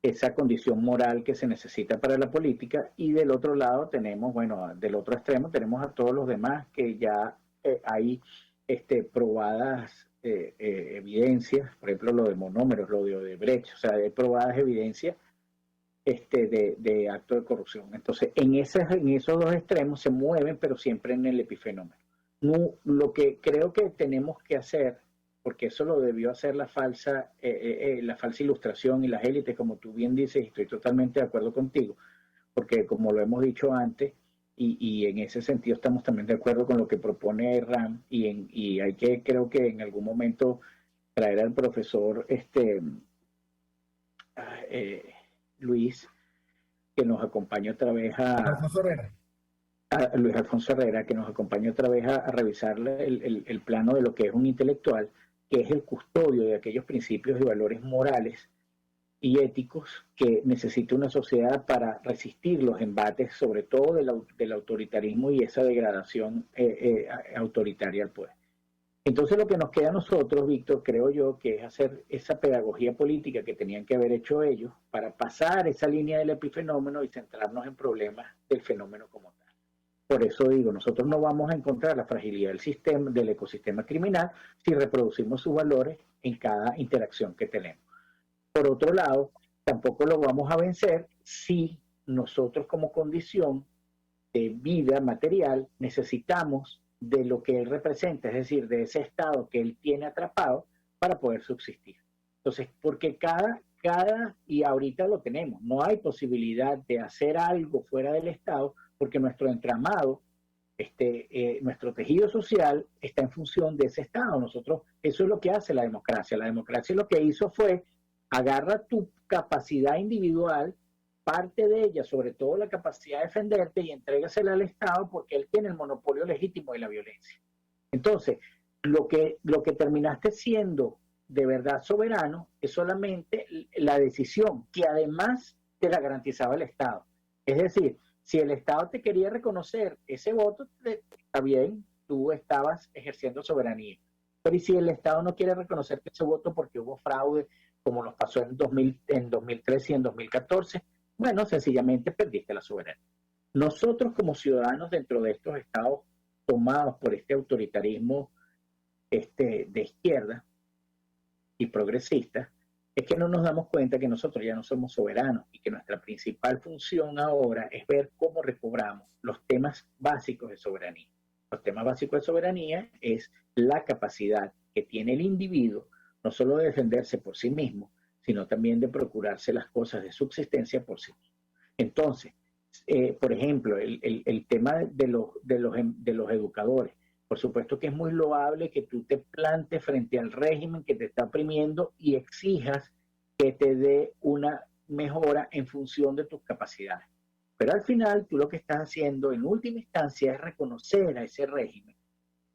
esa condición moral que se necesita para la política. Y del otro lado tenemos, bueno, del otro extremo tenemos a todos los demás que ya hay probadas evidencias, por ejemplo lo de monómeros, lo de Odebrecht, o sea, hay probadas evidencias de acto de corrupción. Entonces, en esos dos extremos se mueven, pero siempre en el epifenómeno. No, lo que creo que tenemos que hacer, porque eso lo debió hacer la falsa ilustración y las élites, como tú bien dices, y estoy totalmente de acuerdo contigo, porque como lo hemos dicho antes, y en ese sentido estamos también de acuerdo con lo que propone RAM, y hay que, creo que en algún momento, traer al profesor Luis, que nos acompañe otra vez a Luis Alfonso Herrera, que nos acompañe otra vez a revisar el plano de lo que es un intelectual, que es el custodio de aquellos principios y valores morales y éticos que necesita una sociedad para resistir los embates, sobre todo del autoritarismo y esa degradación autoritaria al poder. Entonces lo que nos queda a nosotros, Víctor, creo yo, que es hacer esa pedagogía política que tenían que haber hecho ellos para pasar esa línea del epifenómeno y centrarnos en problemas del fenómeno como tal. Por eso digo, nosotros no vamos a encontrar la fragilidad del ecosistema criminal si reproducimos sus valores en cada interacción que tenemos. Por otro lado, tampoco lo vamos a vencer si nosotros como condición de vida material necesitamos de lo que él representa, es decir, de ese estado que él tiene atrapado para poder subsistir. Entonces, porque y ahorita lo tenemos, no hay posibilidad de hacer algo fuera del estado porque nuestro entramado, nuestro tejido social está en función de ese estado. Eso es lo que hace la democracia. La democracia lo que hizo fue agarra tu capacidad individual, parte de ella, sobre todo la capacidad de defenderte, y entrégasela al Estado porque él tiene el monopolio legítimo de la violencia. Entonces, lo que terminaste siendo de verdad soberano es solamente la decisión que además te la garantizaba el Estado. Es decir, si el Estado te quería reconocer ese voto, está bien, tú estabas ejerciendo soberanía. Pero ¿y si el Estado no quiere reconocerte ese voto porque hubo fraude, como nos pasó en 2013 y en 2014? Bueno, sencillamente perdiste la soberanía. Nosotros como ciudadanos dentro de estos estados tomados por este autoritarismo de izquierda y progresista, es que no nos damos cuenta que nosotros ya no somos soberanos y que nuestra principal función ahora es ver cómo recobramos los temas básicos de soberanía. Los temas básicos de soberanía es la capacidad que tiene el individuo no solo de defenderse por sí mismo, sino también de procurarse las cosas de subsistencia por sí mismo. Entonces, por ejemplo, el tema de los educadores. Por supuesto que es muy loable que tú te plantes frente al régimen que te está oprimiendo y exijas que te dé una mejora en función de tus capacidades. Pero al final tú lo que estás haciendo en última instancia es reconocer a ese régimen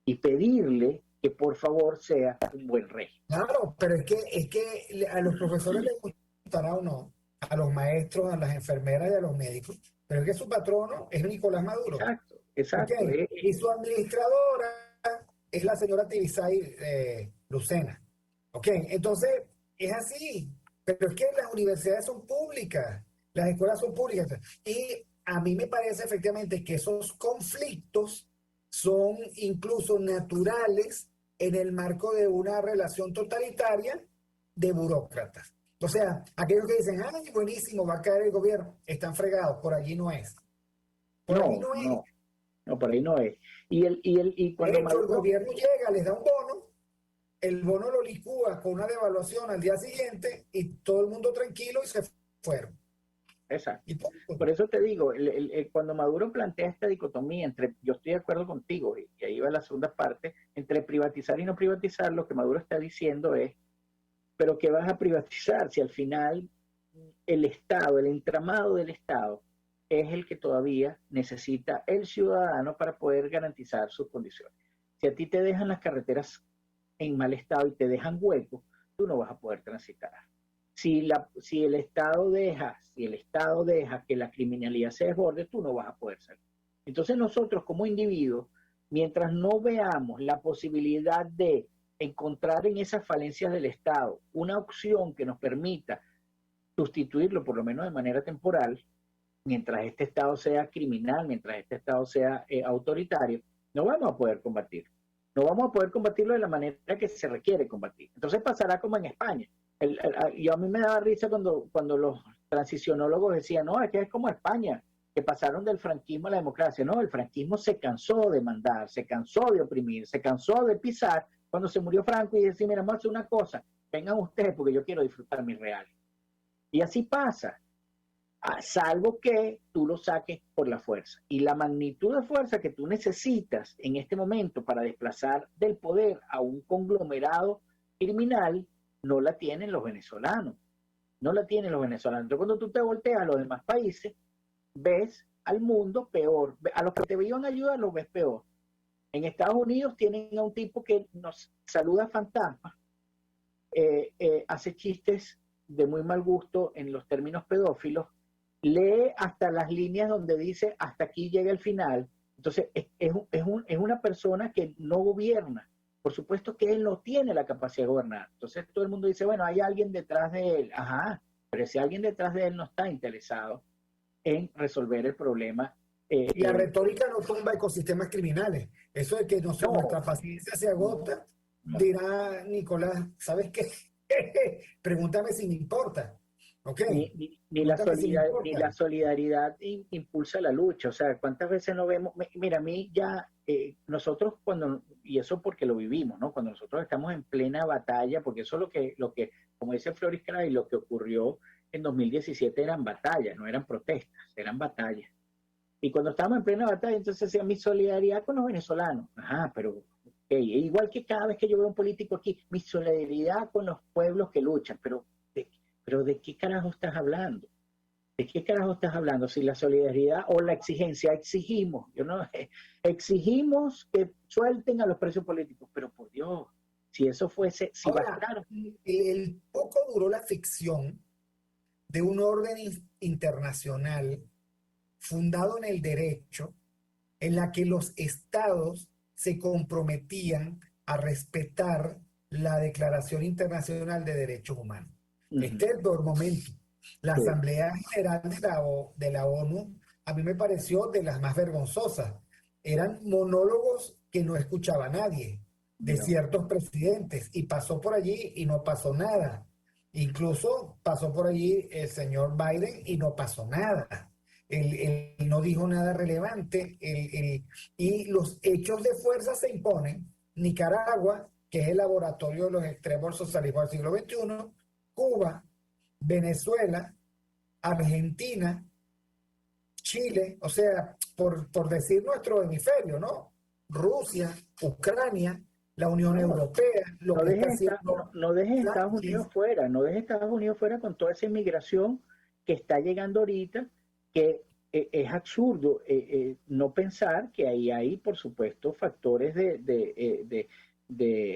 y pedirle que por favor sea un buen régimen. Claro, pero es que a los profesores les gustará o no, a los maestros, a las enfermeras y a los médicos, pero es que su patrono es Nicolás Maduro. Exacto, exacto. Okay. Y su administradora es la señora Tibisay Lucena. Ok, entonces es así, pero es que las universidades son públicas, las escuelas son públicas. Y a mí me parece efectivamente que esos conflictos son incluso naturales en el marco de una relación totalitaria de burócratas. O sea, aquellos que dicen, ay, buenísimo, va a caer el gobierno, están fregados, por allí no es. Por allí no es. No, por ahí no es. Y cuando de hecho, el gobierno llega, les da un bono, el bono lo licúa con una devaluación al día siguiente y todo el mundo tranquilo y se fueron. Exacto. Por eso te digo, cuando Maduro plantea esta dicotomía entre, yo estoy de acuerdo contigo, y ahí va la segunda parte, entre privatizar y no privatizar, lo que Maduro está diciendo es, pero ¿qué vas a privatizar si al final el Estado, el entramado del Estado, es el que todavía necesita el ciudadano para poder garantizar sus condiciones? Si a ti te dejan las carreteras en mal estado y te dejan huecos, tú no vas a poder transitar. Si el Estado deja que la criminalidad se desborde, tú no vas a poder salir. Entonces nosotros como individuos, mientras no veamos la posibilidad de encontrar en esas falencias del Estado una opción que nos permita sustituirlo, por lo menos de manera temporal, mientras este Estado sea criminal, mientras este Estado sea autoritario, no vamos a poder combatirlo. No vamos a poder combatirlo de la manera que se requiere combatir. Entonces pasará como en España. Y a mí me daba risa cuando los transicionólogos decían, no, es que es como España, que pasaron del franquismo a la democracia. No, el franquismo se cansó de mandar, se cansó de oprimir, se cansó de pisar. Cuando se murió Franco y decía, mira, vamos a hacer una cosa, vengan ustedes porque yo quiero disfrutar mis reales. Y así pasa, salvo que tú lo saques por la fuerza. Y la magnitud de fuerza que tú necesitas en este momento para desplazar del poder a un conglomerado criminal, no la tienen los venezolanos. No la tienen los venezolanos. Entonces, cuando tú te volteas a los demás países, ves al mundo peor. A los que te iban a ayudar los ves peor. En Estados Unidos tienen a un tipo que nos saluda fantasma, hace chistes de muy mal gusto en los términos pedófilos, lee hasta las líneas donde dice hasta aquí llega el final. Entonces, es una persona que no gobierna. Por supuesto que él no tiene la capacidad de gobernar. Entonces todo el mundo dice, bueno, hay alguien detrás de él. Ajá, pero ese alguien detrás de él no está interesado en resolver el problema. Y la retórica no tumba ecosistemas criminales. Eso de que nuestra paciencia se agota, dirá Nicolás, ¿sabes qué? Pregúntame si me importa. Okay. Ni la solidaridad impulsa la lucha. O sea, ¿cuántas veces no vemos? Mira, a mí ya, nosotros y eso porque lo vivimos, ¿no? Cuando nosotros estamos en plena batalla, porque eso es lo que como dice Floris Cray, lo que ocurrió en 2017 eran batallas, no eran protestas, eran batallas. Y cuando estábamos en plena batalla, entonces decía mi solidaridad con los venezolanos. Ajá, pero igual que cada vez que yo veo un político aquí, mi solidaridad con los pueblos que luchan, pero ¿de qué carajo estás hablando? ¿De qué carajo estás hablando? Si la solidaridad o la exigencia, exigimos que suelten a los presos políticos, pero por Dios, si eso fuese, si bastara. El poco duró la ficción de un orden internacional fundado en el derecho, en la que los estados se comprometían a respetar la Declaración Internacional de Derechos Humanos. Este es el peor momento. La Asamblea General de la ONU a mí me pareció de las más vergonzosas. Eran monólogos que no escuchaba nadie de No. ciertos presidentes y pasó por allí y no pasó nada. Incluso pasó por allí el señor Biden y no pasó nada. Él no dijo nada relevante y los hechos de fuerza se imponen. Nicaragua, que es el laboratorio de los extremos del socialismo del siglo XXI, Cuba, Venezuela, Argentina, Chile, o sea, por decir nuestro hemisferio, ¿no? Rusia, Ucrania, la Unión Europea, lo No que está dejes, haciendo no dejes Estados Sánchez. Unidos fuera, no dejes Estados Unidos fuera con toda esa inmigración que está llegando ahorita, que es absurdo no pensar que ahí hay, por supuesto, factores de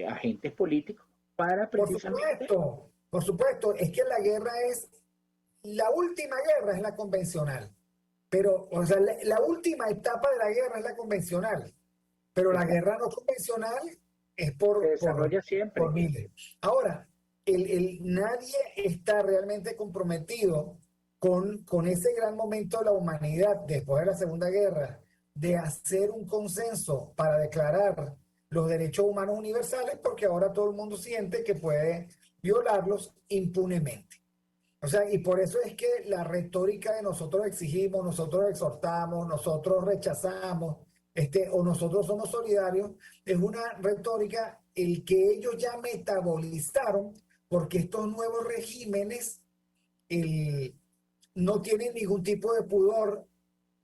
agentes políticos para precisamente... Por supuesto, es que la guerra la última guerra es la convencional, pero, o sea, la última etapa de la guerra es la convencional, pero la guerra no convencional es se desarrolla siempre. por miles. Ahora, nadie está realmente comprometido con ese gran momento de la humanidad después de la Segunda Guerra, de hacer un consenso para declarar los derechos humanos universales, porque ahora todo el mundo siente que puede violarlos impunemente. O sea, y por eso es que la retórica de nosotros exigimos, nosotros exhortamos, nosotros rechazamos, o nosotros somos solidarios, es una retórica el que ellos ya metabolizaron, porque estos nuevos regímenes no tienen ningún tipo de pudor,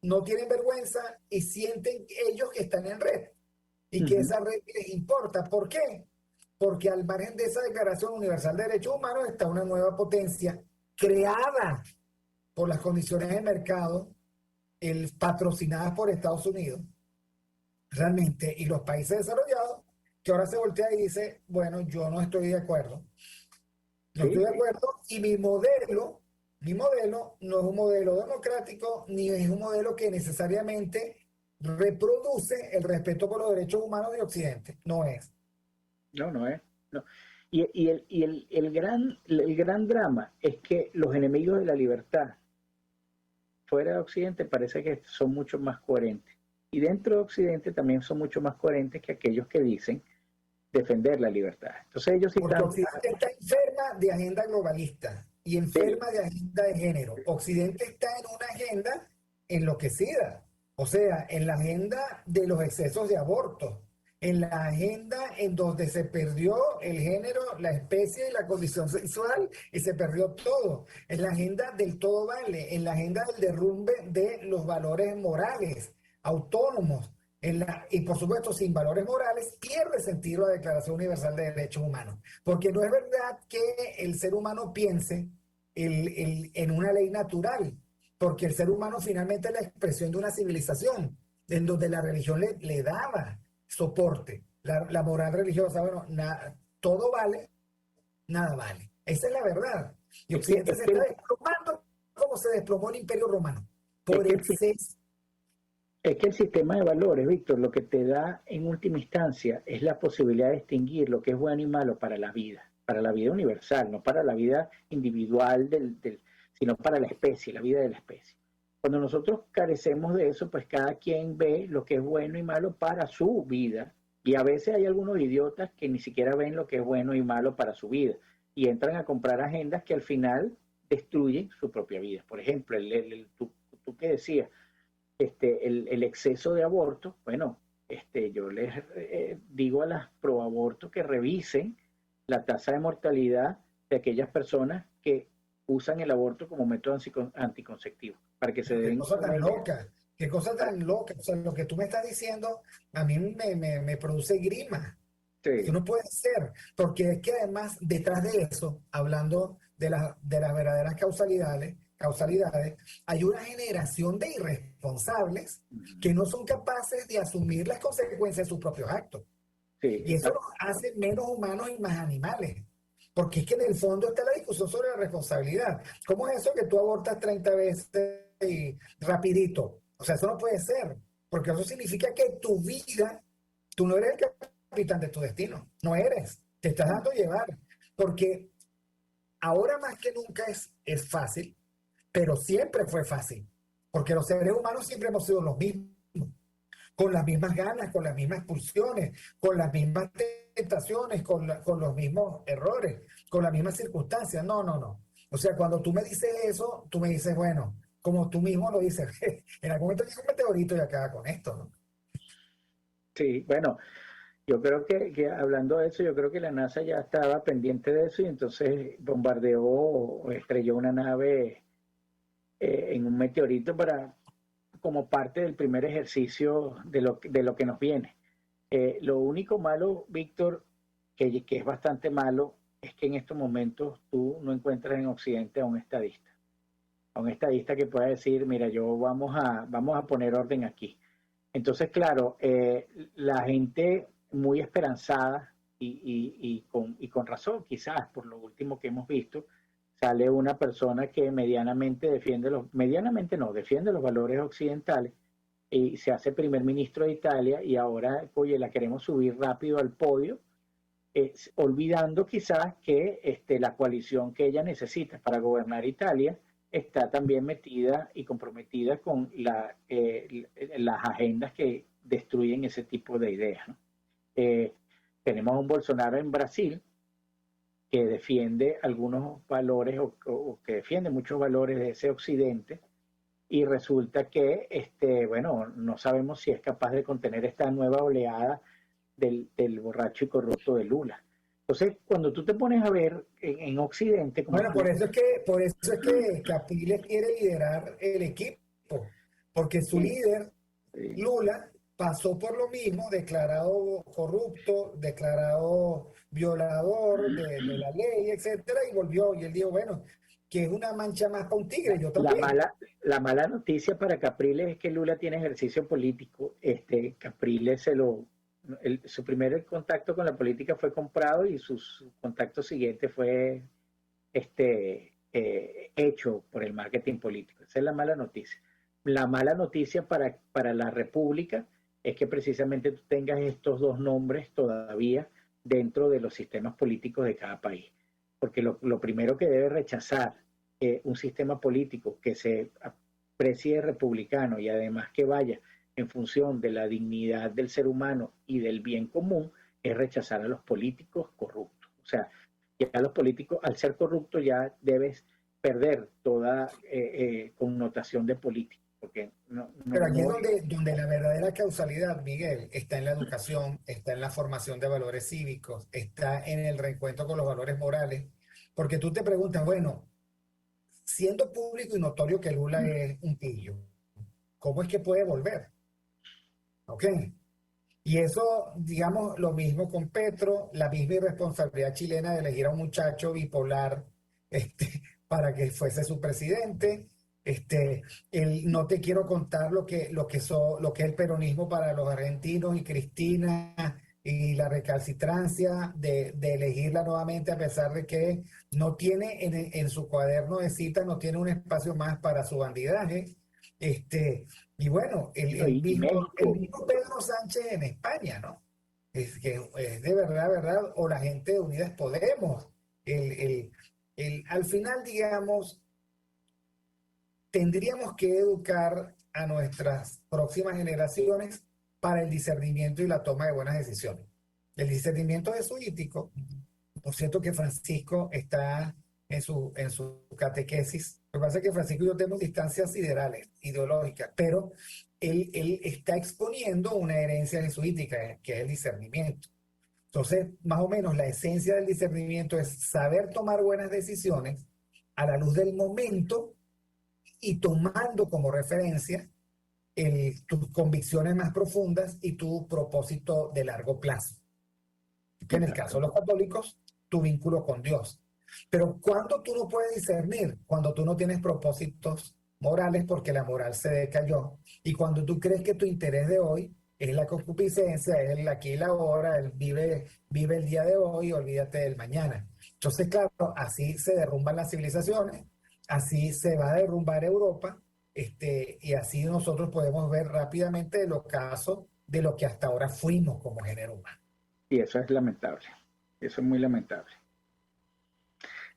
no tienen vergüenza y sienten ellos que están en red y que esa red les importa. ¿Por qué? Porque al margen de esa Declaración Universal de Derechos Humanos está una nueva potencia creada por las condiciones de mercado, patrocinadas por Estados Unidos, realmente, y los países desarrollados, que ahora se voltea y dice, bueno, yo no estoy de acuerdo. No estoy de acuerdo y mi modelo no es un modelo democrático, ni es un modelo que necesariamente reproduce el respeto por los derechos humanos de Occidente. No es. No es. No. Y el gran drama es que los enemigos de la libertad fuera de Occidente parece que son mucho más coherentes. Y dentro de Occidente también son mucho más coherentes que aquellos que dicen defender la libertad. Entonces ellos sí Porque están... Occidente está enferma de agenda globalista y enferma de agenda de género. Occidente está en una agenda enloquecida. O sea, en la agenda de los excesos de aborto, en la agenda en donde se perdió el género, la especie y la condición sexual y se perdió todo, en la agenda del todo vale, en la agenda del derrumbe de los valores morales autónomos, y por supuesto sin valores morales pierde sentido la Declaración Universal de Derechos Humanos, porque no es verdad que el ser humano piense en una ley natural, porque el ser humano finalmente es la expresión de una civilización en donde la religión le daba soporte, la moral religiosa. Bueno, todo vale, nada vale. Esa es la verdad. Y Occidente se está desplomando como se desplomó el Imperio Romano, por exceso. Es que el sistema de valores, Víctor, lo que te da en última instancia es la posibilidad de distinguir lo que es bueno y malo para la vida universal, no para la vida individual, sino para la especie, la vida de la especie. Cuando nosotros carecemos de eso, pues cada quien ve lo que es bueno y malo para su vida. Y a veces hay algunos idiotas que ni siquiera ven lo que es bueno y malo para su vida y entran a comprar agendas que al final destruyen su propia vida. Por ejemplo, tú que decías, el exceso de aborto, bueno, yo les digo a las proabortos que revisen la tasa de mortalidad de aquellas personas que usan el aborto como método anticonceptivo, para que se den... Qué cosa tan loca. O sea, lo que tú me estás diciendo a mí me produce grima. Sí. Eso no puede ser, porque es que además detrás de eso, hablando de las verdaderas causalidades, hay una generación de irresponsables que no son capaces de asumir las consecuencias de sus propios actos. Sí. Y eso nos hace menos humanos y más animales. Porque es que en el fondo está la discusión sobre la responsabilidad. ¿Cómo es eso que tú abortas 30 veces y rapidito? O sea, eso no puede ser. Porque eso significa que tu vida, tú no eres el capitán de tu destino. No eres. Te estás dando llevar. Porque ahora más que nunca es fácil, pero siempre fue fácil porque los seres humanos siempre hemos sido los mismos, con las mismas ganas, con las mismas pulsiones, con las mismas tentaciones, con los mismos errores, con las mismas circunstancias. No, no, no. O sea, cuando tú me dices eso, tú me dices, bueno, como tú mismo lo dices, en algún momento llega un meteorito y acaba con esto, ¿no? Sí, bueno, yo creo que hablando de eso, yo creo que la NASA ya estaba pendiente de eso y entonces bombardeó o estrelló una nave en un meteorito como parte del primer ejercicio de lo que nos viene. Lo único malo, Víctor, que es bastante malo, es que en estos momentos tú no encuentras en Occidente a un estadista que pueda decir, mira, vamos a poner orden aquí. Entonces, claro, la gente muy esperanzada y con razón, quizás por lo último que hemos visto, sale una persona que medianamente defiende los valores occidentales y se hace primer ministro de Italia y ahora, oye, la queremos subir rápido al podio, olvidando quizás que la coalición que ella necesita para gobernar Italia está también metida y comprometida con las agendas que destruyen ese tipo de ideas, ¿no? Tenemos a un Bolsonaro en Brasil que defiende algunos valores o que defiende muchos valores de ese occidente y resulta que, bueno, no sabemos si es capaz de contener esta nueva oleada del borracho y corrupto de Lula. Entonces, cuando tú te pones a ver en Occidente... Bueno, por eso es que Capriles quiere liderar el equipo, porque su líder, Lula, pasó por lo mismo, declarado corrupto, declarado violador de la ley, etcétera, y volvió, y él dijo, bueno, que es una mancha más para un tigre, yo también. La mala noticia para Capriles es que Lula tiene ejercicio político. Capriles su primer contacto con la política fue comprado y su contacto siguiente fue hecho por el marketing político. Esa es la mala noticia. La mala noticia para la República es que precisamente tú tengas estos dos nombres todavía dentro de los sistemas políticos de cada país. Porque lo primero que debe rechazar un sistema político que se precie republicano y además que vaya en función de la dignidad del ser humano y del bien común, es rechazar a los políticos corruptos. O sea, ya los políticos, al ser corruptos, ya debes perder toda connotación de política. Pero aquí es donde la verdadera causalidad, Miguel, está en la educación, está en la formación de valores cívicos, está en el reencuentro con los valores morales. Porque tú te preguntas, bueno, siendo público y notorio que Lula es un pillo, ¿cómo es que puede volver? ¿Ok? Y eso, digamos, lo mismo con Petro, la misma irresponsabilidad chilena de elegir a un muchacho bipolar para que fuese su presidente. No te quiero contar lo que es el peronismo para los argentinos y Cristina y la recalcitrancia de elegirla nuevamente a pesar de que no tiene en su cuaderno de citas, no tiene un espacio más para su bandidaje. Y bueno, el mismo Pedro Sánchez en España, ¿no? Es que es de verdad, o la gente de Unidas Podemos. Al final, digamos, tendríamos que educar a nuestras próximas generaciones para el discernimiento y la toma de buenas decisiones. El discernimiento jesuítico, por cierto que Francisco está en su catequesis. Lo que pasa es que Francisco y yo tenemos distancias siderales, ideológicas, pero él está exponiendo una herencia jesuítica, que es el discernimiento. Entonces, más o menos la esencia del discernimiento es saber tomar buenas decisiones a la luz del momento y tomando como referencia tus convicciones más profundas y tu propósito de largo plazo. Que en el caso de los católicos, tu vínculo con Dios. Pero ¿cuándo tú no puedes discernir? Cuando tú no tienes propósitos morales porque la moral se decayó. Y cuando tú crees que tu interés de hoy es la concupiscencia, es el aquí y la ahora, el vive el día de hoy, olvídate del mañana. Entonces, claro, así se derrumban las civilizaciones, así se va a derrumbar Europa, y así nosotros podemos ver rápidamente el ocaso de lo que hasta ahora fuimos como género humano. Y eso es lamentable, eso es muy lamentable.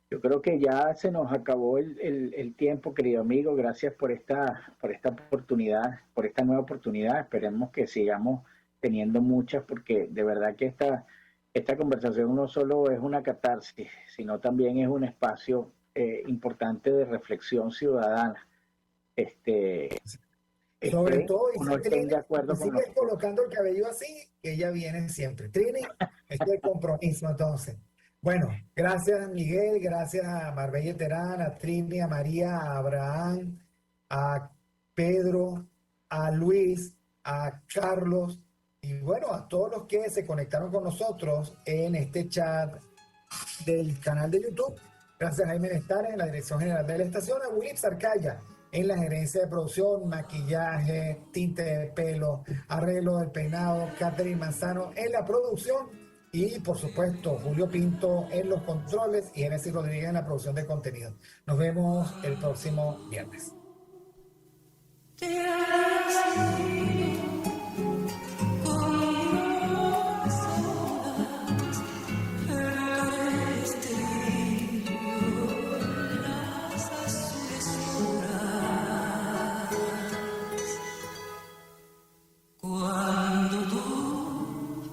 Yo creo que ya se nos acabó el tiempo, querido amigo. Gracias por esta oportunidad, por esta nueva oportunidad. Esperemos que sigamos teniendo muchas, porque de verdad que esta conversación no solo es una catarsis, sino también es un espacio importante de reflexión ciudadana. Sobre todo, y uno esté de acuerdo con sigue nosotros. colocando el cabello así, que ella viene siempre. Trini, este es el compromiso entonces. Bueno, gracias Miguel, gracias a Marbella Terán, a Trini, a María, a Abraham, a Pedro, a Luis, a Carlos y bueno, a todos los que se conectaron con nosotros en este chat del canal de YouTube. Gracias a Jaime Nestares en la dirección general de la estación, a Willy Sarcaya en la gerencia de producción, maquillaje, tinte de pelo, arreglo del peinado, Catherine Manzano en la producción y por supuesto Julio Pinto en los controles y Genesis Rodríguez en la producción de contenido. Nos vemos el próximo viernes. Te has ido con las olas, el estéreo, las azules horas. Cuando tú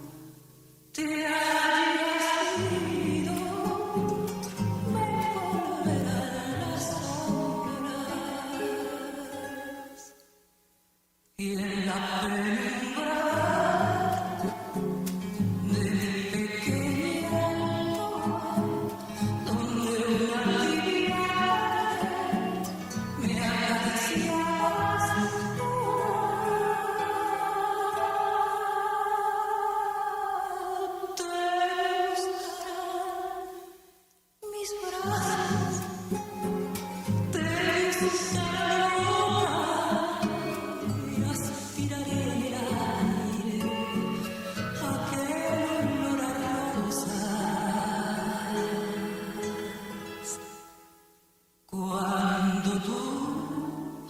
te hayas ido, me volverán las horas. Y en la penumbra de mi pequeña alcoba, donde una liviana me acariciabas tú, te buscarán mis brazos, te visitarán y aspiraré el aire, aquel olor a rosas. Cuando tú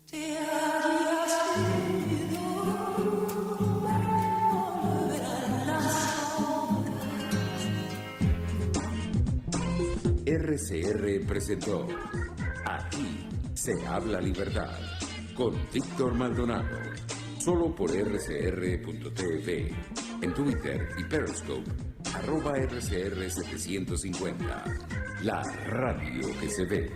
te hayas ido, me volverán las RCR presentó Aquí se habla libertad con Víctor Maldonado. Solo por rcr.tv, en Twitter y Periscope, @RCR750. La radio que se ve.